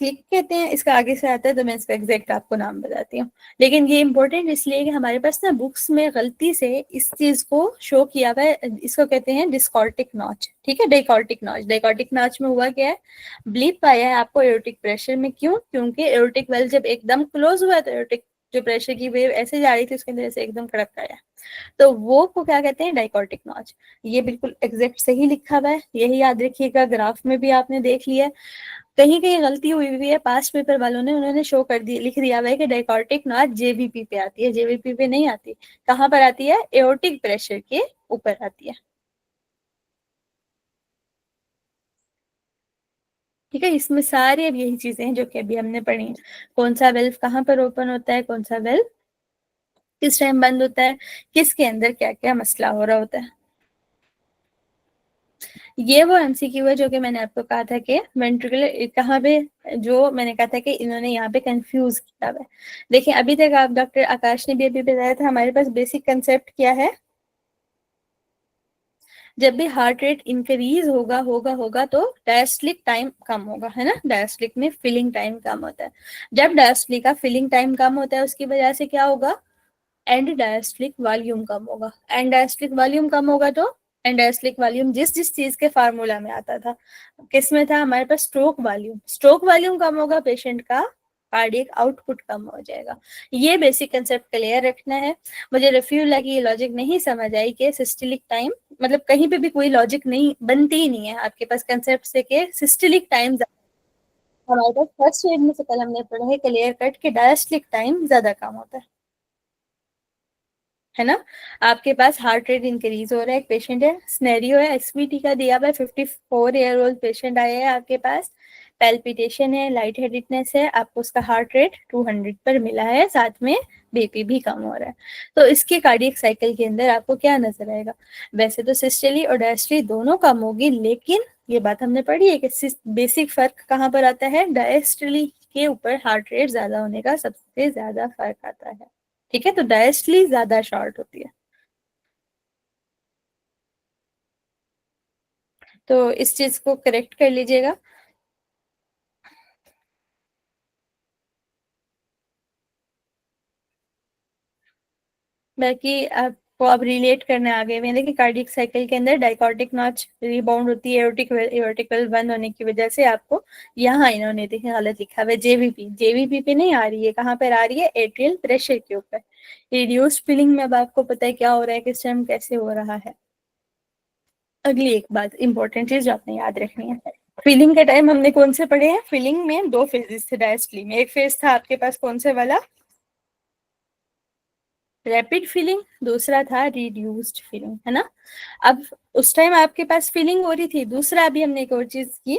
क्लिक कहते हैं। इसका आगे से आता है तो मैं इसका एग्जैक्ट आपको नाम बताती हूँ, लेकिन ये इंपॉर्टेंट इसलिए कि हमारे पास ना बुक्स में गलती से इस चीज को शो किया हुआ है, इसको कहते हैं डिस्कॉर्टिक नॉच, ठीक है, डाइकॉर्टिक नॉच। डाइकॉर्टिक नॉच में हुआ क्या है, ब्लीप आया है आपको एओर्टिक प्रेशर में, क्यों, क्योंकि एओर्टिक वेल जब एकदम क्लोज हुआ तो एओर्टिक जो प्रेशर की वेव ऐसे जा रही थी उसके अंदर से एकदम कड़क आया, तो वो को क्या कहते हैं, डाइकॉर्टिक नॉच। ये बिल्कुल एग्जैक्ट सही लिखा हुआ है, यही याद रखिएगा, ग्राफ में भी आपने देख लिया। कहीं कहीं गलती हुई हुई है, पास्ट पेपर वालों ने, उन्होंने शो कर दी, लिख दिया हुआ है कि डाइकॉर्टिक नॉच जेवीपी पे आती है, जेवीपी पे नहीं आती, कहाँ पर आती है, एओर्टिक प्रेशर के ऊपर आती है, ठीक है। इसमें सारी अब यही चीजें हैं जो कि अभी हमने पढ़ी हैं, कौन सा वेल्व कहाँ पर ओपन होता है, कौन सा वेल्व किस टाइम बंद होता है, किसके अंदर क्या क्या मसला हो रहा होता है। ये वो एमसीक्यू है जो कि मैंने आपको कहा था कि वेंट्रिकुलर कहाँ पे, जो मैंने कहा था कि इन्होंने यहाँ पे कंफ्यूज किया हुआ है। देखिए अभी तक आप, डॉक्टर आकाश ने भी अभी बताया था, हमारे पास बेसिक कंसेप्ट क्या है, जब भी हार्ट रेट इंक्रीज होगा होगा होगा तो डायस्टोलिक टाइम कम होगा, है ना, डायस्टोलिक में फिलिंग टाइम कम होता है। जब डायस्टोलिक का फिलिंग टाइम कम होता है उसकी वजह से क्या होगा, एंड डायस्टोलिक वॉल्यूम कम होगा। एंड डायस्टोलिक वॉल्यूम कम होगा तो एंड डायस्टोलिक वॉल्यूम जिस जिस चीज के फार्मूला में आता था, किस में था हमारे पास, स्ट्रोक वॉल्यूम, स्ट्रोक वॉल्यूम कम होगा, पेशेंट का कार्डियक आउटपुट कम हो जाएगा। ये बेसिक कंसेप्ट क्लियर रखना है। मुझे रफीउल्लाह की ये लॉजिक नहीं समझ आई कि सिस्टोलिक टाइम, मतलब कहीं पे भी कोई लॉजिक नहीं बनती ही नहीं है आपके पास कंसेप्ट से कि सिस्टोलिक टाइम, हमारे पास फर्स्ट एड में से कल हमने पढ़ा है क्लियर कट के डायस्टोलिक टाइम ज्यादा कम होता है ना। आपके पास हार्ट रेट इंक्रीज हो रहा है, एक पेशेंट है, स्नेरियो है एसवीटी का दिया हुआ है, 54 ईयर ओल्ड पेशेंट आया है आपके पास, पैल्पिटेशन है, लाइट हेडेडनेस है, आपको उसका हार्ट रेट 200 पर मिला है, साथ में बीपी भी कम हो रहा है, तो इसके कार्डियक साइकिल के अंदर आपको क्या नजर आएगा, वैसे तो सिस्टोली और डायस्टोली दोनों कम होगी, लेकिन ये बात हमने पढ़ी है कि बेसिक फर्क कहाँ पर आता है, डायस्टोली के ऊपर हार्ट रेट ज्यादा होने का सबसे ज्यादा फर्क आता है, ठीक है, तो डायस्टली ज्यादा शॉर्ट होती है। तो इस चीज को करेक्ट कर लीजिएगा। बाकी आपको अब रिलेट करने आ गए हैं, देखिए कार्डियक साइकिल के अंदर डाइकॉटिक नॉच रिबाउंड होती है एओर्टिक वेल बंद होने की वजह से, आपको यहाँ इन्होंने देखिए गलत लिखा हुआ है, जेवीपी, जेवीपी पे नहीं आ रही है, कहाँ पर आ रही है, एट्रियल प्रेशर के ऊपर। रिड्यूस्ड फीलिंग में अब आपको पता है क्या हो रहा है, किस टाइम कैसे हो रहा है। अगली एक बात इंपॉर्टेंट चीज जो आपने याद रखनी है, फीलिंग के टाइम हमने कौन से पढ़े हैं, फीलिंग में दो फेजेस थे डायस्टली में, एक फेज था आपके पास कौन से वाला, रैपिड फीलिंग, दूसरा था रिड्यूस्ड फीलिंग, है ना। अब उस टाइम आपके पास फीलिंग हो रही थी, दूसरा अभी हमने एक और चीज की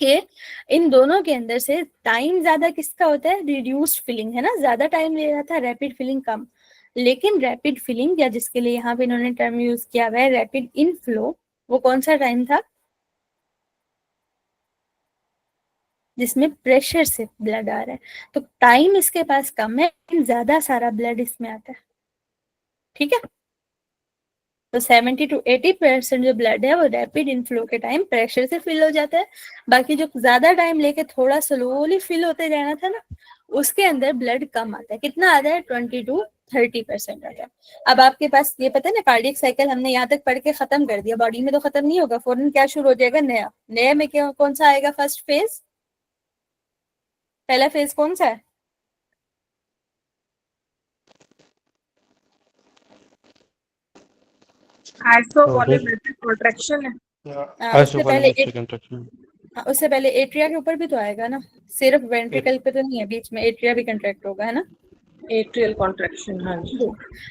कि इन दोनों के अंदर से टाइम ज्यादा किसका होता है, रिड्यूस्ड फीलिंग, है ना, ज्यादा टाइम ले रहा था, रैपिड फीलिंग कम। लेकिन रैपिड फीलिंग, या जिसके लिए यहाँ पे इन्होंने टर्म यूज किया हुआ है रैपिड इनफ्लो, वो कौन सा टाइम था, जिसमें प्रेशर से ब्लड आ रहा है, तो टाइम इसके पास कम है, ज्यादा सारा ब्लड इसमें आता है, ठीक है। तो 70 to 80% जो ब्लड है वो रैपिड इनफ्लो के टाइम प्रेशर से फिल हो जाता है, बाकी जो ज्यादा टाइम लेके थोड़ा स्लोली फिल होते जाना था ना, उसके अंदर ब्लड कम आता है। कितना आता है? 20 to 30% आता है। अब आपके पास ये पता है ना, कार्डियक साइकिल हमने यहाँ तक पढ़ के खत्म कर दिया, बॉडी में तो खत्म नहीं होगा, फौरन क्या शुरू हो जाएगा? नया। नया में क्या, कौन सा आएगा फर्स्ट फेज? पहला फेज कौन सा है? आइसोवॉल्यूमेट्रिक कॉन्ट्रैक्शन है। उससे पहले आइसोवॉल्यूमेट्रिक कंट्रैक्शन। उससे पहले एट्रिया के ऊपर भी तो आएगा ना, सिर्फ वेंट्रिकल पे तो नहीं है, बीच में एट्रिया भी कंट्रैक्ट होगा, है ना? एट्रियल कॉन्ट्रैक्शन, हाँ जी।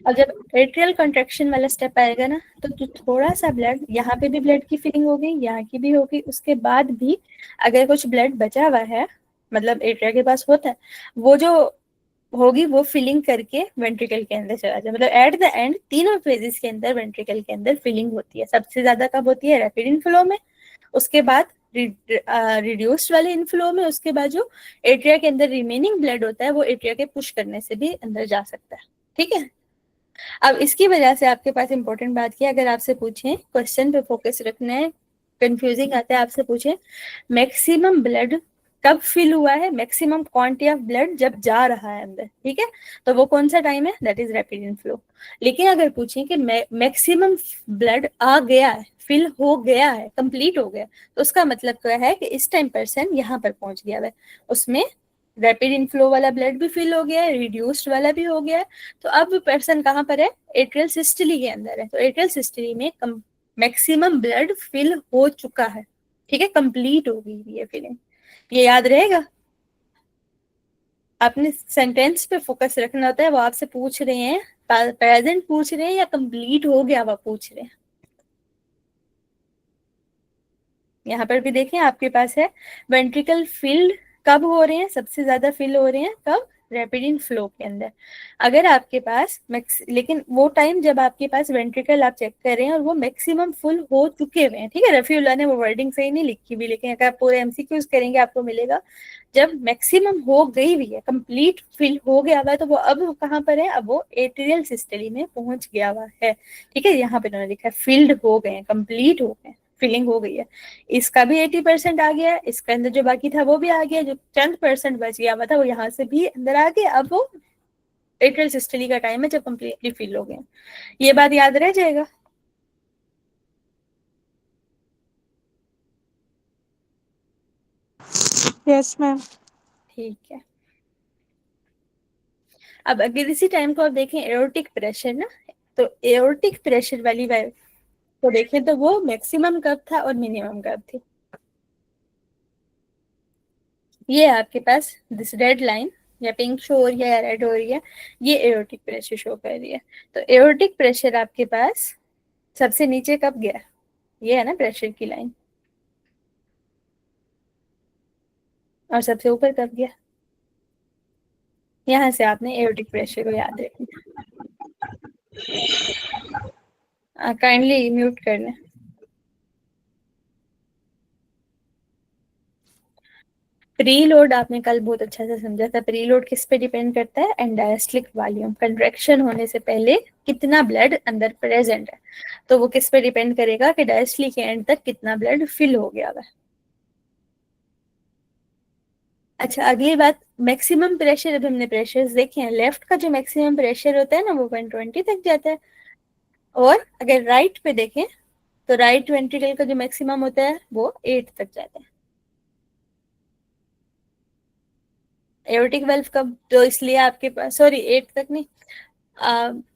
अब जब एट्रियल कंट्रैक्शन वाला स्टेप आएगा ना, तो थोड़ा सा ब्लड, यहाँ पे भी ब्लड की फिलिंग होगी, यहाँ की भी होगी, उसके बाद भी अगर कुछ ब्लड बचा हुआ है, मतलब एट्रिया के पास होता है, वो जो होगी वो फिलिंग करके वेंट्रिकल के अंदर चला जाए। मतलब एट द एंड तीनों फेजेस के अंदर वेंट्रिकल के अंदर फिलिंग होती है। सबसे ज्यादा कब होती है? रैपिड इनफ्लो में, उसके बाद रिड्यूस्ड वाले इनफ्लो में, उसके बाद जो एट्रिया के अंदर रिमेनिंग ब्लड होता है वो एट्रिया के पुश करने से भी अंदर जा सकता है। ठीक है, अब इसकी वजह से आपके पास इंपॉर्टेंट बात की, अगर आपसे पूछें, क्वेश्चन पे फोकस रखना है, कंफ्यूजिंग आता है, आपसे पूछें मैक्सिमम ब्लड कब फिल हुआ है, मैक्सिमम क्वांटिटी ऑफ ब्लड जब जा रहा है अंदर, ठीक है, तो वो कौन सा टाइम है? That is rapid inflow. लेकिन अगर पूछें कि मैक्सिमम ब्लड आ गया है, फिल हो गया है, कंप्लीट हो गया, तो उसका मतलब क्या है कि इस टाइम पर्सन यहाँ पर पहुंच गया है, उसमें रैपिड इनफ्लो वाला ब्लड भी फिल हो गया है, रिड्यूस्ड वाला भी हो गया है, तो अब पर्सन कहाँ पर है? एट्रियल सिस्टली के अंदर है। तो एट्रियल सिस्टली में मैक्सिमम ब्लड फिल हो चुका है, ठीक है, कंप्लीट हो गई ये फिलिंग। ये याद रहेगा, आपने सेंटेंस पे फोकस रखना होता है। वो आपसे पूछ रहे हैं प्रेजेंट पूछ रहे हैं या कंप्लीट हो गया वो पूछ रहे हैं। यहाँ पर भी देखें, आपके पास है वेंट्रिकल फिल्ड कब हो रहे हैं? सबसे ज्यादा फिल हो रहे हैं कब? रैपिड इन फ्लो के अंदर। अगर आपके पास लेकिन वो टाइम जब आपके पास वेंट्रिकल आप चेक कर रहे हैं और वो मैक्सिमम फुल हो चुके हुए हैं, ठीक है, रफीउल्लाह ने वो वर्डिंग सही नहीं लिखी हुई, लेकिन अगर आप पूरे एमसीक्यूज करेंगे आपको मिलेगा जब मैक्सिमम हो गई हुई है, कंप्लीट फिल हो गया हुआ है, तो वो अब कहाँ पर है? अब वो एट्रियल सिस्टली में पहुंच गया हुआ है। ठीक है, यहाँ पे उन्होंने लिखा है फिल्ड हो गए, कंप्लीट हो गए, फिलिंग हो गई है। इसका भी 80% आ गया, इसके अंदर जो बाकी था वो भी आ गया, जो 10% बच गया हुआ था वो यहाँ से भी अंदर आ गया। अब वो एट्रियल सिस्टली का टाइम है जब कंप्लीटली फिल हो गया। ये बात याद रह जाएगा। Yes ma'am. ठीक है, अब अगर इसी टाइम को आप देखें एओर्टिक प्रेशर ना, तो एओर्टिक प्रेशर वाली वाइव को देखें तो वो मैक्सिमम कब था और मिनिमम कब थी। ये आपके पास दिस रेड लाइन या पिंक शो हो रही है या रेड हो रही है, ये एओर्टिक प्रेशर शो कर रही है। तो एओर्टिक प्रेशर आपके पास सबसे नीचे कब गया? ये है ना प्रेशर की लाइन, और सबसे ऊपर कब गया? यहाँ से आपने एओर्टिक प्रेशर को याद रखना। काइंडली म्यूट कर लें। प्रीलोड आपने कल बहुत अच्छा से समझा था। प्रीलोड किस पे डिपेंड करता है? एंडायस्टलिक वॉल्यूम, कंट्रैक्शन होने से पहले कितना ब्लड अंदर प्रेजेंट है, तो वो किस पे डिपेंड करेगा कि डायस्टली के एंड तक कितना ब्लड फिल हो गया है। अच्छा, अगली बात, मैक्सिमम प्रेशर। अब हमने प्रेशर्स देखे हैं, लेफ्ट का जो मैक्सिमम प्रेशर होता है ना वो 120 तक जाता है, और अगर राइट पे देखें तो राइट वेंट्रिकल का जो मैक्सिमम होता है वो 8 तक जाता है। एओर्टिक वाल्व का तो इसलिए आपके पास, सॉरी 8 तक नहीं,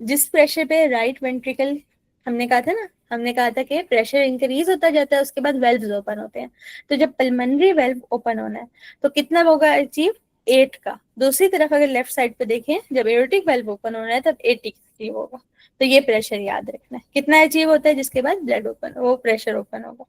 जिस प्रेशर पे राइट वेंट्रिकल, हमने कहा था ना, हमने कहा था कि प्रेशर इंक्रीज होता जाता है उसके बाद वेल्व्स ओपन होते हैं, तो जब पल्मोनरी वेल्व ओपन होना है तो कितना होगा अचीव? 8 का। दूसरी तरफ अगर लेफ्ट साइड पे देखें, जब एओर्टिक वेल्व ओपन होना है तब 80 अचीव होगा। तो ये प्रेशर याद रखना है, कितना अचीव होता है जिसके बाद ब्लड ओपन, वो प्रेशर ओपन होगा।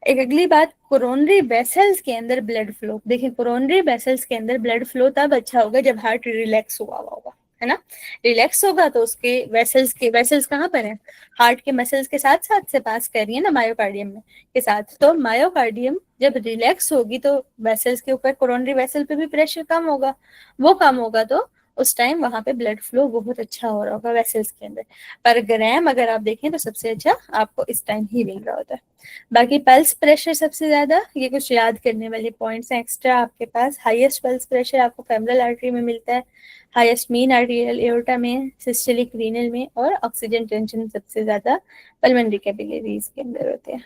एक अगली बात, कोरोनरी वेसल्स के अंदर ब्लड फ्लो। देखिए, कोरोनरी वेसल्स के अंदर ब्लड फ्लो तब अच्छा होगा जब हार्ट रिलैक्स हुआ होगा, है ना? रिलैक्स होगा तो उसके वेसल्स कहाँ पर है? हार्ट के मसल्स के साथ साथ से पास कर रही है ना, मायोकार्डियम में के साथ। तो मायोकार्डियम जब रिलैक्स होगी तो वेसल्स के ऊपर, कोरोनरी वेसल पे भी प्रेशर कम होगा, वो कम होगा तो उस टाइम वहां पे ब्लड फ्लो बहुत अच्छा हो रहा होगा वेसल्स के अंदर। पर ग्राम अगर आप देखें तो सबसे अच्छा आपको इस टाइम ही मिल रहा होता है। बाकी पल्स प्रेशर सबसे ज्यादा, ये कुछ याद करने वाले पॉइंट्स हैं एक्स्ट्रा आपके पास। हाईएस्ट पल्स प्रेशर आपको फेमरल आर्टरी में मिलता है, हाईएस्ट मीन आर्टेरियल एओर्टा में, सिस्टोलिक रीनल में, और ऑक्सीजन टेंशन सबसे ज्यादा पल्मोनरी कैपिलरीज के अंदर होते हैं।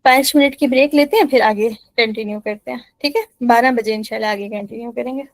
5 मिनट की ब्रेक लेते हैं, फिर आगे कंटिन्यू करते हैं, ठीक है? 12 बजे इंशाल्लाह आगे कंटिन्यू करेंगे।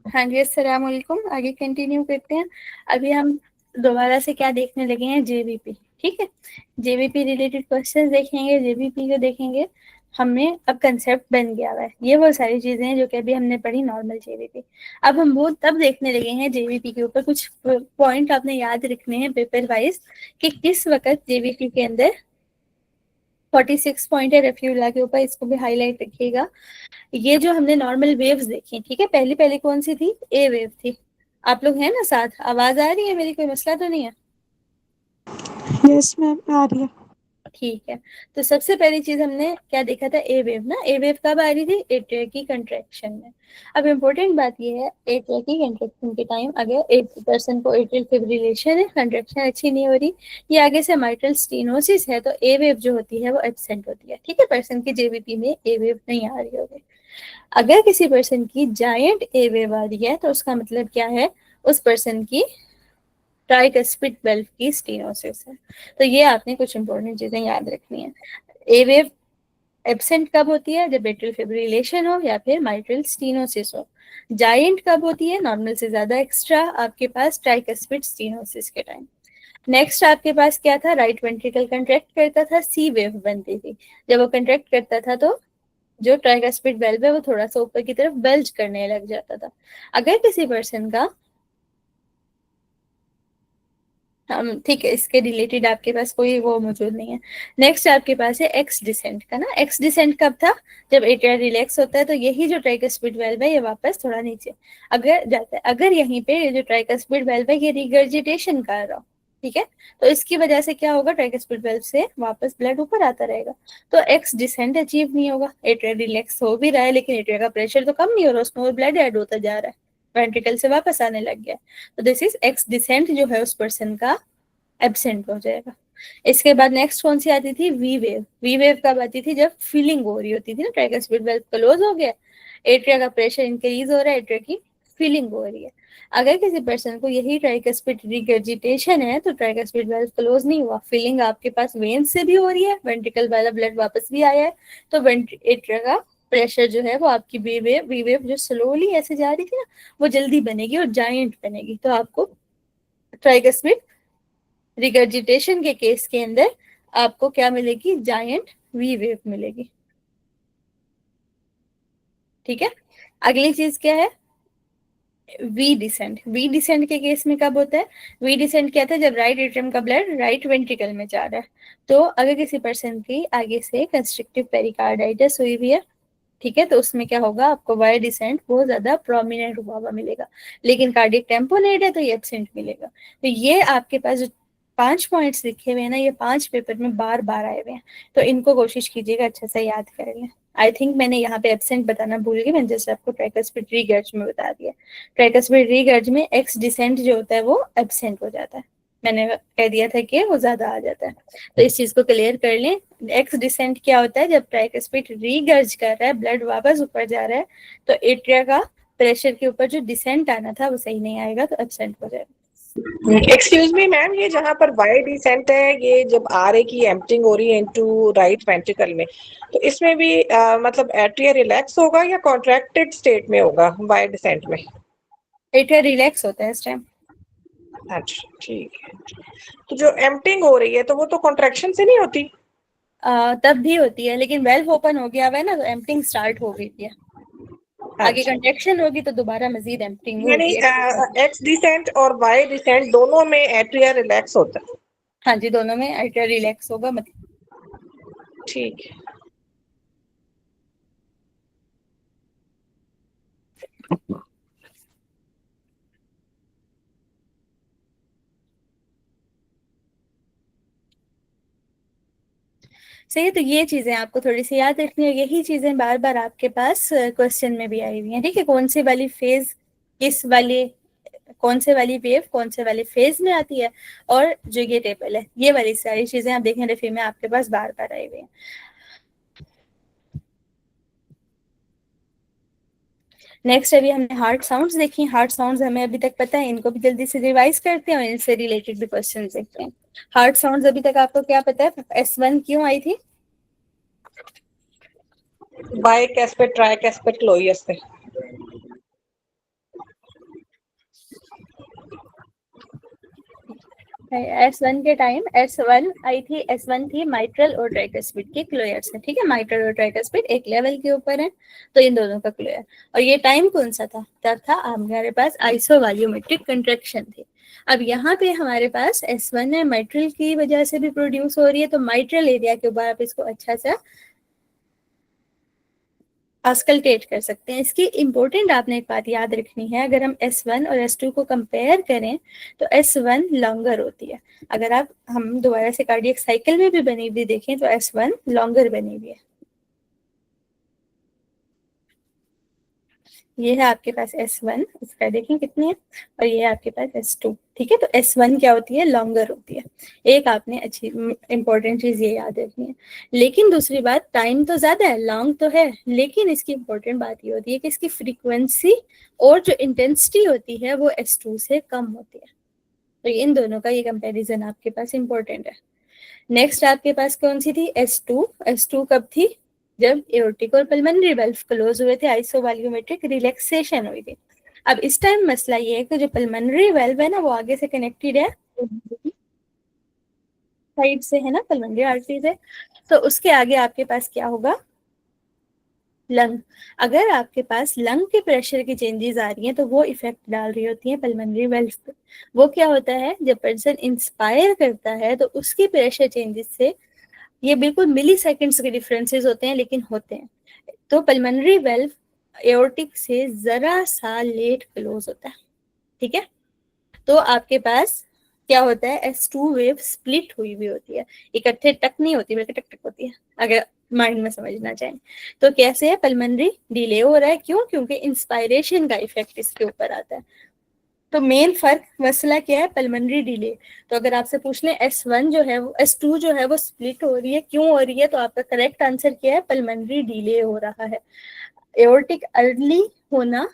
हाँ जी, अस्सलाम वालेकुम। आगे कंटिन्यू करते हैं। अभी हम दोबारा से क्या देखने लगे हैं, जेबीपी। ठीक है, जेबीपी रिलेटेड क्वेश्चन देखेंगे, जेबीपी को देखेंगे। हमें अब कंसेप्ट बन गया हुआ है। ये वो सारी चीजें हैं जो कि अभी हमने पढ़ी नॉर्मल जेवीपी। अब हम वो तब देखने लगे हैं जेवीपी के ऊपर कुछ पॉइंट आपने याद रखने हैं पेपर वाइज कि किस वक्त जेवीपी के अंदर 46 पॉइंट है रेफ्यूला के ऊपर, इसको भी हाईलाइट रखिएगा। ये जो हमने नॉर्मल वेव्स देखी, ठीक है, पहली पहली कौन सी थी? ए वेव थी। आप लोग हैं ना साथ? आवाज आ रही है मेरी? कोई मसला तो नहीं है? यस मैम, आ रही है। ठीक है। तो सबसे पहली चीज हमने क्या देखा था? ए वेव ना। ए वेव कब आ रही थी? एट्रिया की कंट्रैक्शन में। अब इम्पोर्टेंट बात ये है, एट्रिया की कंट्रैक्शन के टाइम अगर एक पर्सन को एट्रियल फिब्रिलेशन है, कंट्रैक्शन अच्छी नहीं हो रही, या आगे से माइट्रल स्टेनोसिस है, तो ए वेव जो होती है वो एब्सेंट होती है। ठीक है, पर्सन की जेवीपी में ए वेव नहीं आ रही होगी। अगर किसी पर्सन की जायंट ए वेव आ रही है तो उसका मतलब क्या है? उस पर्सन की ट्राइकस्पिड बल्ब की स्टेनोसिस है। तो ये आपने कुछ इंपॉर्टेंट चीजें याद रखनी है। ए वेव एब्सेंट कब होती है? जब एट्रियल फिब्रिलेशन हो या फिर माइट्रल स्टेनोसिस हो। जायंट कब होती है? नॉर्मल से ज्यादा एक्स्ट्रा आपके पास ट्राइकस्पिड स्टेनोसिस के टाइम। नेक्स्ट आपके पास क्या था? राइट वेंट्रिकल कंट्रैक्ट करता था, सी वेव बनती थी। जब वो कंट्रैक्ट करता था तो जो ट्राइकस्पिड वेल्व है वो थोड़ा सा ऊपर की तरफ बल्ज करने लग जाता था। अगर किसी पर्सन का ठीक है, इसके रिलेटेड आपके पास कोई वो मौजूद नहीं है। नेक्स्ट आपके पास है एक्स डिसेंट का ना। एक्स डिसेंट कब था? जब एट्रिया रिलैक्स होता है तो यही जो ट्राइकस्पिड वेल्व है ये वापस थोड़ा नीचे अगर जाता है। अगर यहीं पे ये जो ट्राइकस्पिड वेल्व है ये रिगर्जिटेशन कर रहा हो, ठीक है, तो इसकी वजह से क्या होगा? ट्राइकस्पिड वेल्व से वापस ब्लड ऊपर आता रहेगा, तो एक्स डिसेंट अचीव नहीं होगा। एट्रिया रिलैक्स हो भी रहा है लेकिन एट्रिया का प्रेशर तो कम नहीं हो रहा, उसमें और ब्लड ऐड होता जा रहा है, वेंट्रिकल से वापस आने लग गया। तो दिस इज एक्स डिसेंट जो है उस पर्सन का एब्सेंट हो जाएगा। इसके बाद नेक्स्ट कौन सी आती थी? We wave. वी वेव कब आती थी? जब फीलिंग हो रही होती थी ना, ट्राइकस्पिड वेल्व क्लोज हो गया, एट्रिया का प्रेशर इंक्रीज हो रहा है, एट्रिया की फीलिंग हो रही है। अगर किसी पर्सन को यही ट्राइकस्पिड रिगर्जिटेशन है तो ट्राइकस्पिड वेल्व क्लोज नहीं हुआ, फीलिंग आपके पास वेन से भी हो रही है, वेंट्रिकल वाला ब्लड वापस भी आया है, तो एट्रिया का प्रेशर जो है वो आपकी वी वेव जो स्लोली ऐसे जा रही थी ना वो जल्दी बनेगी और जायंट बनेगी। तो आपको ट्राइकस्पिड रिगर्जिटेशन के केस के अंदर आपको क्या मिलेगी? जायंट वी वेव मिलेगी। ठीक है, अगली चीज क्या है? V descent. वी डिसेंट के केस में कब होता है? वी डिसेंट क्या था? जब राइट एट्रियम का ब्लड राइट वेंट्रिकल में जा रहा है। तो अगर किसी पर्सन की आगे से कंस्ट्रिक्टिव पेरिकार्डाइटिस हुई हुई है, ठीक है, तो उसमें क्या होगा? आपको वाई डिसेंट बहुत ज्यादा प्रोमिनेंट हुआ हुआ मिलेगा, लेकिन कार्डियक टेम्पोनेट है तो ये एब्सेंट मिलेगा। तो ये आपके पास जो 5 पॉइंट्स लिखे हुए हैं ना, ये 5 पेपर में बार बार आए हुए हैं, तो इनको कोशिश कीजिएगा अच्छे से याद कर लें। आई थिंक मैंने यहाँ पे एब्सेंट बताना भूल गई, मैंने जैसे आपको ट्राइकस्पिड रीगर्ज में बता दिया। ट्राइकस्पिड रीगर्ज में एक्स डिसेंट जो होता है वो एब्सेंट हो जाता है, मैंने कह दिया था कि वो ज्यादा आ जाता है, तो इस चीज को क्लियर कर लें। एक्स डिसेंट क्या होता है? जब ट्राइकस्पिड रीगर्ज कर रहा है, ब्लड वापस ऊपर जा रहा है, तो एट्रिया का प्रेशर के ऊपर जो डिसेंट आना था वो सही नहीं आएगा, तो एब्सेंट हो जाएगा। एक्सक्यूज मी मैम, ये जहाँ पर वाई डिसेंट है, ये जब आर ए की एम्पटिंग हो रही है इनटू राइट वेंट्रिकल में, तो इसमें भी मतलब एट्रिया रिलैक्स होगा या कॉन्ट्रैक्टेड स्टेट में होगा वाई डिसेंट में? एट्रिया रिलैक्स होता है इस टाइम। अच्छा ठीक है। तो जो एम्पटिंग हो रही है तो वो तो कॉन्ट्रैक्शन से नहीं होती? तब भी होती है, लेकिन वेल्व ओपन हो गया हुआ है ना, तो एम्पटिंग स्टार्ट हो गई थी। आगे अच्छा, कंट्रैक्शन होगी तो दोबारा मजीद एम्पटिंग यानी होगी। एक्स डिसेंट और वाई डिसेंट दोनों में एट्रिया रिलैक्स होता है? हाँ जी, दोनों में एट्रिया रिलैक्स होगा। मतलब ठीक है। सही है, तो ये चीजें आपको थोड़ी सी याद रखनी है। यही चीजें बार बार आपके पास क्वेश्चन में भी आई हुई हैं। ठीक है, कौन सी वाली फेज किस वाले, कौन से वाली वेव कौन से वाले फेज में आती है, और जो ये टेबल है, ये वाली सारी चीजें आप देखें रेफी में आपके पास बार बार आई हुई हैं। नेक्स्ट अभी हमने हार्ट साउंड्स देखी। हार्ट साउंड्स हमें अभी तक पता है, इनको भी जल्दी से रिवाइज करते हैं और इनसे रिलेटेड भी क्वेश्चन देखते हैं। हार्ट साउंड्स अभी तक आपको क्या पता है? S1 क्यों आई थी? बाइकैस्पेट ट्राइकैस्पेट लोइयस से। S1 के टाइम S1 आई थी, S1 थी माइट्रल और ट्राइकस्पिड के क्लोयर्स है, ठीक है। माइट्रल और ट्राइकस्पिड एक लेवल के ऊपर है, तो इन दोनों का क्लोयर। और ये टाइम कौन सा था? तब था हमारे पास आइसोवॉल्यूमेट्रिक कंट्रैक्शन थी। अब यहाँ पे हमारे पास S1 है, माइट्रल की वजह से भी प्रोड्यूस हो रही है, तो माइट्रल एरिया के ऊपर आप इसको अच्छा सा ऑस्कल्टेट कर सकते हैं। इसकी इम्पोर्टेंट आपने एक बात याद रखनी है, अगर हम S1 और S2 को कंपेयर करें तो S1 लॉन्गर होती है। अगर हम दोबारा से कार्डियक साइकिल में भी बनी हुई देखें तो S1 लॉन्गर बनी हुई है। ये है आपके पास S1, इसका देखें कितनी है, और ये है आपके पास S2, ठीक है। तो S1 क्या होती है? लॉन्गर होती है। एक आपने अच्छी इंपॉर्टेंट चीज ये याद रखनी है। लेकिन दूसरी बात, टाइम तो ज्यादा है, लॉन्ग तो है, लेकिन इसकी इंपॉर्टेंट बात ये होती है कि इसकी फ्रीक्वेंसी और जो इंटेंसिटी होती है वो S2 से कम होती है। तो इन दोनों का ये कंपेरिजन आपके पास इंपॉर्टेंट है। नेक्स्ट आपके पास कौन सी थी? S2 कब थी? जब एओर्टिक और पल्मोनरी वाल्व क्लोज हुए थे, आइसोवॉल्यूमेट्रिक रिलैक्सेशन हुई थी। अब इस टाइम मसला ये है कि जो पल्मोनरी वाल्व है ना, वो आगे से कनेक्टेड है साइड से, है ना, पल्मोनरी आर्टरी से। तो उसके आगे आपके पास क्या होगा? लंग। अगर आपके पास लंग के प्रेशर की चेंजेस आ रही हैं तो वो इफेक्ट डाल रही होती हैं पल्मोनरी वाल्व पे। वो क्या होता है? जब पर्सन इंस्पायर करता है तो उसकी प्रेशर चेंजेस से, ये बिल्कुल मिली सेकेंड्स के डिफरेंसेस होते हैं लेकिन होते हैं, तो पल्मोनरी वाल्व एओर्टिक से जरा सा लेट क्लोज होता है, ठीक है। तो आपके पास क्या होता है? S2 वेव स्प्लिट हुई हुई होती है, इकट्ठे टक नहीं होती बल्कि टक टक होती है, अगर माइंड में समझना चाहें तो। कैसे है? पल्मोनरी डिले हो रहा है, क्यों? क्योंकि इंस्पायरेशन का इफेक्ट इसके ऊपर आता है। तो मेन फर्क मसला क्या है? Pulmonary delay. तो अगर आपसे पूछ लें S1 जो है वो, S2 जो है वो स्प्लिट हो रही है, क्यों हो रही है? तो आपका करेक्ट आंसर क्या है? पल्मोनरी डिले हो रहा है। एओर्टिक अर्ली होना,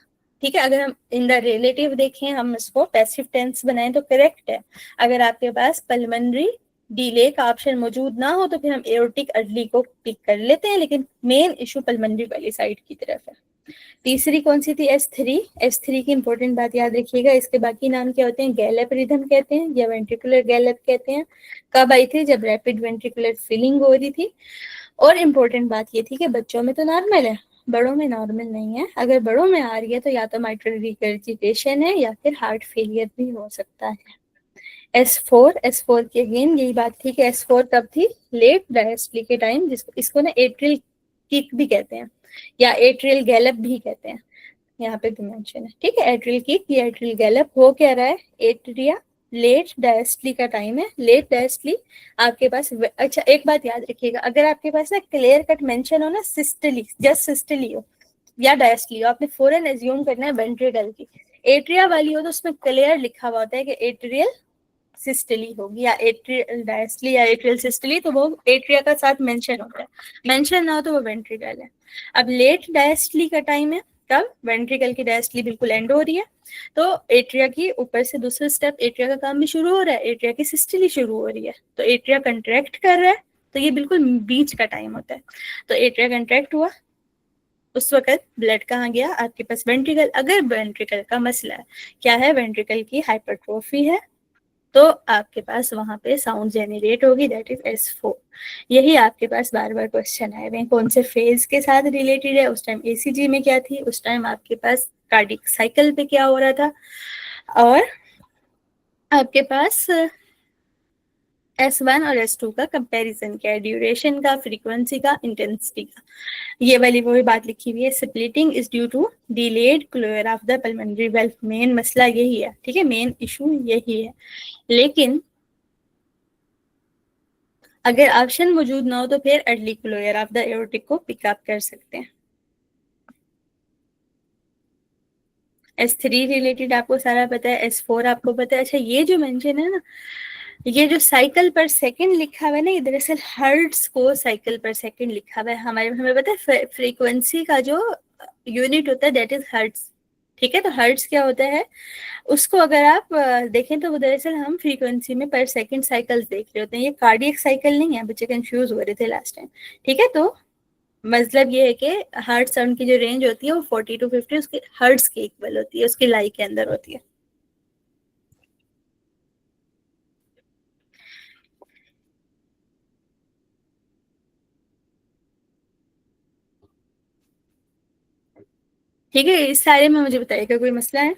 ठीक है। अगर हम इन द रिलेटिव देखें, हम इसको पैसिव टेंस बनाएं तो करेक्ट है। अगर आपके पास पल्मोनरी डिले का ऑप्शन मौजूद ना हो तो फिर हम एओर्टिक अर्ली को पिक कर लेते हैं, लेकिन मेन इशू पल्मोनरी वाली साइड की तरफ है। तीसरी कौन सी थी? S3 की इंपॉर्टेंट बात याद रखिएगा। इसके बाकी नाम क्या होते हैं? गैलेप रिदम कहते हैं या वेंट्रिकुलर गैलेप कहते हैं। कब आई थी? जब रैपिड वेंट्रिकुलर फिलिंग हो रही थी। और इम्पोर्टेंट बात ये थी कि बच्चों में तो नॉर्मल है, बड़ों में नॉर्मल नहीं है। अगर बड़ों में आ रही है तो या तो माइट्रल रिगर्जिटेशन है या फिर हार्ट फेलियर भी हो सकता है। S4 की अगेन यही बात थी कि S4 कब थी? लेट डायस्टली के टाइम, जिसको इसको ना एट्रियल किक भी कहते हैं या एट्रियल गैलप भी कहते हैं, यहाँ पे भी मेंशन है, ठीक है। एट्रियल किक या एट्रियल गैलप हो क्या रहा है? एट्रिया लेट डायस्टली का टाइम है। लेट डायस्टली आपके पास, अच्छा एक बात याद रखिएगा, अगर आपके पास ना क्लियर कट मेंशन हो ना, सिस्टली, जस्ट सिस्टली हो या डायस्टली हो, आपने फौरन एज्यूम करना है वेंट्रिकल की। एट्रिया वाली हो तो उसमें क्लियर लिखा हुआ होता है कि एट्रियल सिस्टली होगी या एट्रियल डायस्टली या एट्रियल सिस्टली, तो वो एट्रिया का साथ मेंशन होता है। मेंशन ना हो तो वो वेंट्रिकल है। अब लेट डायस्टली का टाइम है तब वेंट्रिकल की डायस्टली बिल्कुल एंड हो रही है, तो एट्रिया की ऊपर से दूसरा स्टेप, एट्रिया का काम भी शुरू हो रहा है, एट्रिया की सिस्टली शुरू हो रही है, तो एट्रिया कंट्रैक्ट कर रहा है, तो ये बिल्कुल बीच का टाइम होता है। तो एट्रिया कंट्रैक्ट हुआ, उस वक्त ब्लड कहाँ गया? आपके पास वेंट्रिकल। अगर वेंट्रिकल का मसला है, क्या है? वेंट्रिकल की हाइपरट्रोफी है, तो आपके पास वहां पे साउंड जेनरेट होगी, दैट इज S4। यही आपके पास बार बार क्वेश्चन आए हुए हैं, कौन से फेज के साथ रिलेटेड है, उस टाइम ACG में क्या थी, उस टाइम आपके पास कार्डिक साइकिल पे क्या हो रहा था, और आपके पास S1 और S2 का कंपैरिजन क्या है, ड्यूरेशन का, फ्रीक्वेंसी का, इंटेंसिटी का। ये वाली वही बात लिखी हुई है, splitting is due to delayed closure of the pulmonary valve. Main मसला यही है, ठीक है, मेन इशू यही है। लेकिन अगर ऑप्शन मौजूद ना हो तो फिर early closure of the aortic को पिकअप कर सकते हैं। S3 रिलेटेड आपको सारा पता है, S4 आपको पता है। अच्छा, ये जो मेंशन है ना, ये जो साइकिल पर सेकंड लिखा हुआ है ना, ये दरअसल हर्ट्ज को साइकिल पर सेकंड लिखा हुआ है। हमें पता है फ्रीक्वेंसी का जो यूनिट होता है दैट इज हर्ट्ज, ठीक है। तो हर्ट्ज क्या होता है, उसको अगर आप देखें तो वो दरअसल हम फ्रीक्वेंसी में पर सेकंड साइकिल्स देख रहे होते हैं। ये कार्डियक साइकिल नहीं है, बच्चे कंफ्यूज हो रहे थे लास्ट टाइम, ठीक है। तो मतलब ये है कि हर्ट्ज साउंड की जो रेंज होती है वो 40 to 50 उसके हर्ट्ज के इक्वल होती है, उसकी लाई के अंदर होती है। ठीक है, इस सारे में मुझे बताइएगा कोई मसला है?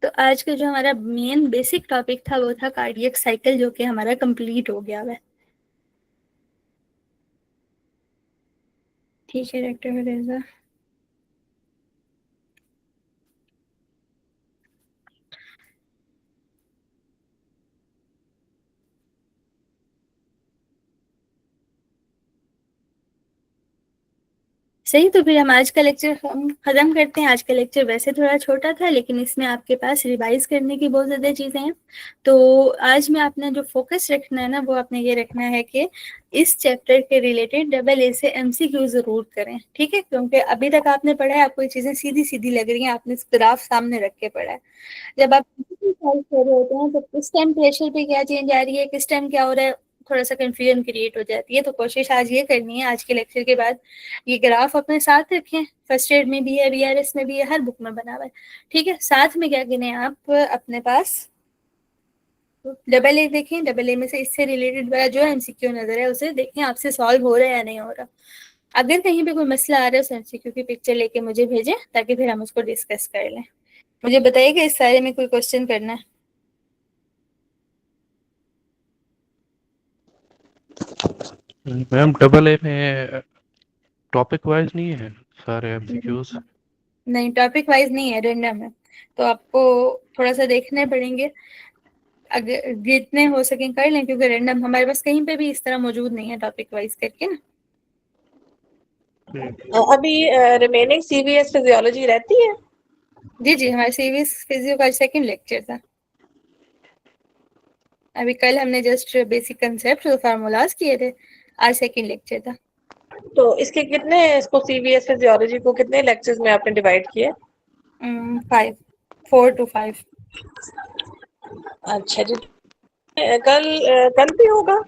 तो आज का जो हमारा मेन बेसिक टॉपिक था वो था कार्डियक साइकिल, जो कि हमारा कंप्लीट हो गया है। ठीक है डॉक्टर फरेजा। सही, तो फिर हम आज का लेक्चर हम खत्म करते हैं। आज का लेक्चर वैसे थोड़ा छोटा था, लेकिन इसमें आपके पास रिवाइज करने की बहुत ज़्यादा चीज़ें हैं। तो आज में आपने जो फोकस रखना है ना, वो आपने ये रखना है कि इस चैप्टर के रिलेटेड डबल ए से एमसीक्यू ज़रूर करें, ठीक है? क्योंकि अभी तक आपने पढ़ा है, आपको ये चीज़ें सीधी सीधी लग रही हैं, आपने ग्राफ सामने रख के पढ़ा है। जब आप सॉल्व कर रहे होते हैं तो किस टाइम प्रेशर पे क्या चेंज आ रही है, किस टाइम क्या हो रहा है, थोड़ा सा कंफ्यूजन क्रिएट हो जाती है। तो कोशिश आज ये करनी है, आज के लेक्चर के बाद ये ग्राफ अपने साथ रखें। फर्स्ट एड में भी है, वीआरएस में भी है, हर बुक में बना हुआ है, ठीक है? साथ में क्या करें, आप अपने पास डबल ए देखें, डबल ए में से इससे रिलेटेड वाला जो एमसीक्यू नजर है उसे देखें, आपसे सॉल्व हो रहा है या नहीं हो रहा। अगर कहीं पे कोई मसला आ रहा है उस एमसीक्यू की पिक्चर लेके मुझे भेजें, ताकि फिर हम उसको डिस्कस कर लें। मुझे बताइए कि इस सारे में कोई क्वेश्चन करना है? मैम डबल ए में टॉपिक वाइज नहीं है सारे एमसीक्यूज? नहीं, टॉपिक वाइज नहीं है, रेंडम है। तो आपको थोड़ा सा देखने पड़ेंगे, अगर जितने हो सके कर लें, क्योंकि रेंडम हमारे पास कहीं पे भी इस तरह मौजूद नहीं है टॉपिक वाइज करके ना। अभी रिमेनिंग सीवीएस फिजियोलॉजी रहती है? जी जी, हमारे सीवीएस फिजियो का सेकंड लेक्चर था। अभी कल हमने जस्ट बेसिक कंसेप्ट और फार्मूलाज किए थे, आज सेकंड लेक्चर था। तो इसके कितने, इसको सीवीएस फिजियोलॉजी को कितने लेक्चर्स में आपने डिवाइड किया? 5, 4 to 5। अच्छा जी। कल भी होगा?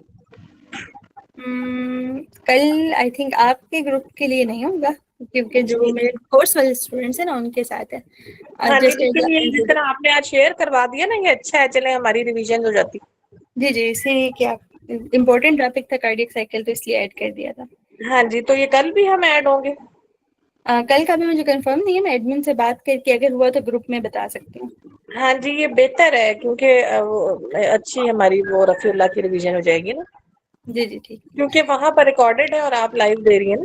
कल आई थिंक आपके ग्रुप के लिए नहीं होगा, क्योंकि जो मेरे कोर्स वाले स्टूडेंट्स हैं ना उनके साथ है। हाँ जी, जस्ट लेकिन जिस तरह आपने आज शेयर करवा दिया ना, ये अच्छा है, चले हमारी रिवीजन हो जाती। जी जी, इसीलिए क्या इम्पोर्टेंट टॉपिक था कार्डियक साइकिल, तो इसलिए ऐड कर दिया था। हाँ जी, तो ये कल भी हम ऐड होंगे? कल का भी मुझे कंफर्म नहीं है, मैं एडमिन से बात करके अगर हुआ तो ग्रुप में बता सकती हूँ। हाँ जी, ये बेहतर है, क्योंकि अच्छी हमारी वो रफीउल्लाह की रिवीजन हो जाएगी ना। जी जी ठीक। क्योंकि वहां पर रिकॉर्डेड है और आप लाइव दे रही है ना।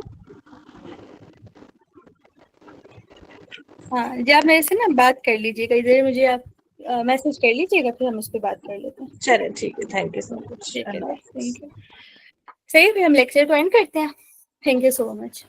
हाँ जी, आप मेरे से ना बात कर लीजिएगा, इधर मुझे आप मैसेज कर लीजिएगा, फिर हम उस पर बात कर लेते हैं। चले ठीक है, थैंक यू सो मच। ठीक है, थैंक यू। सही, फिर हम लेक्चर को एंड करते हैं। Thank you so much.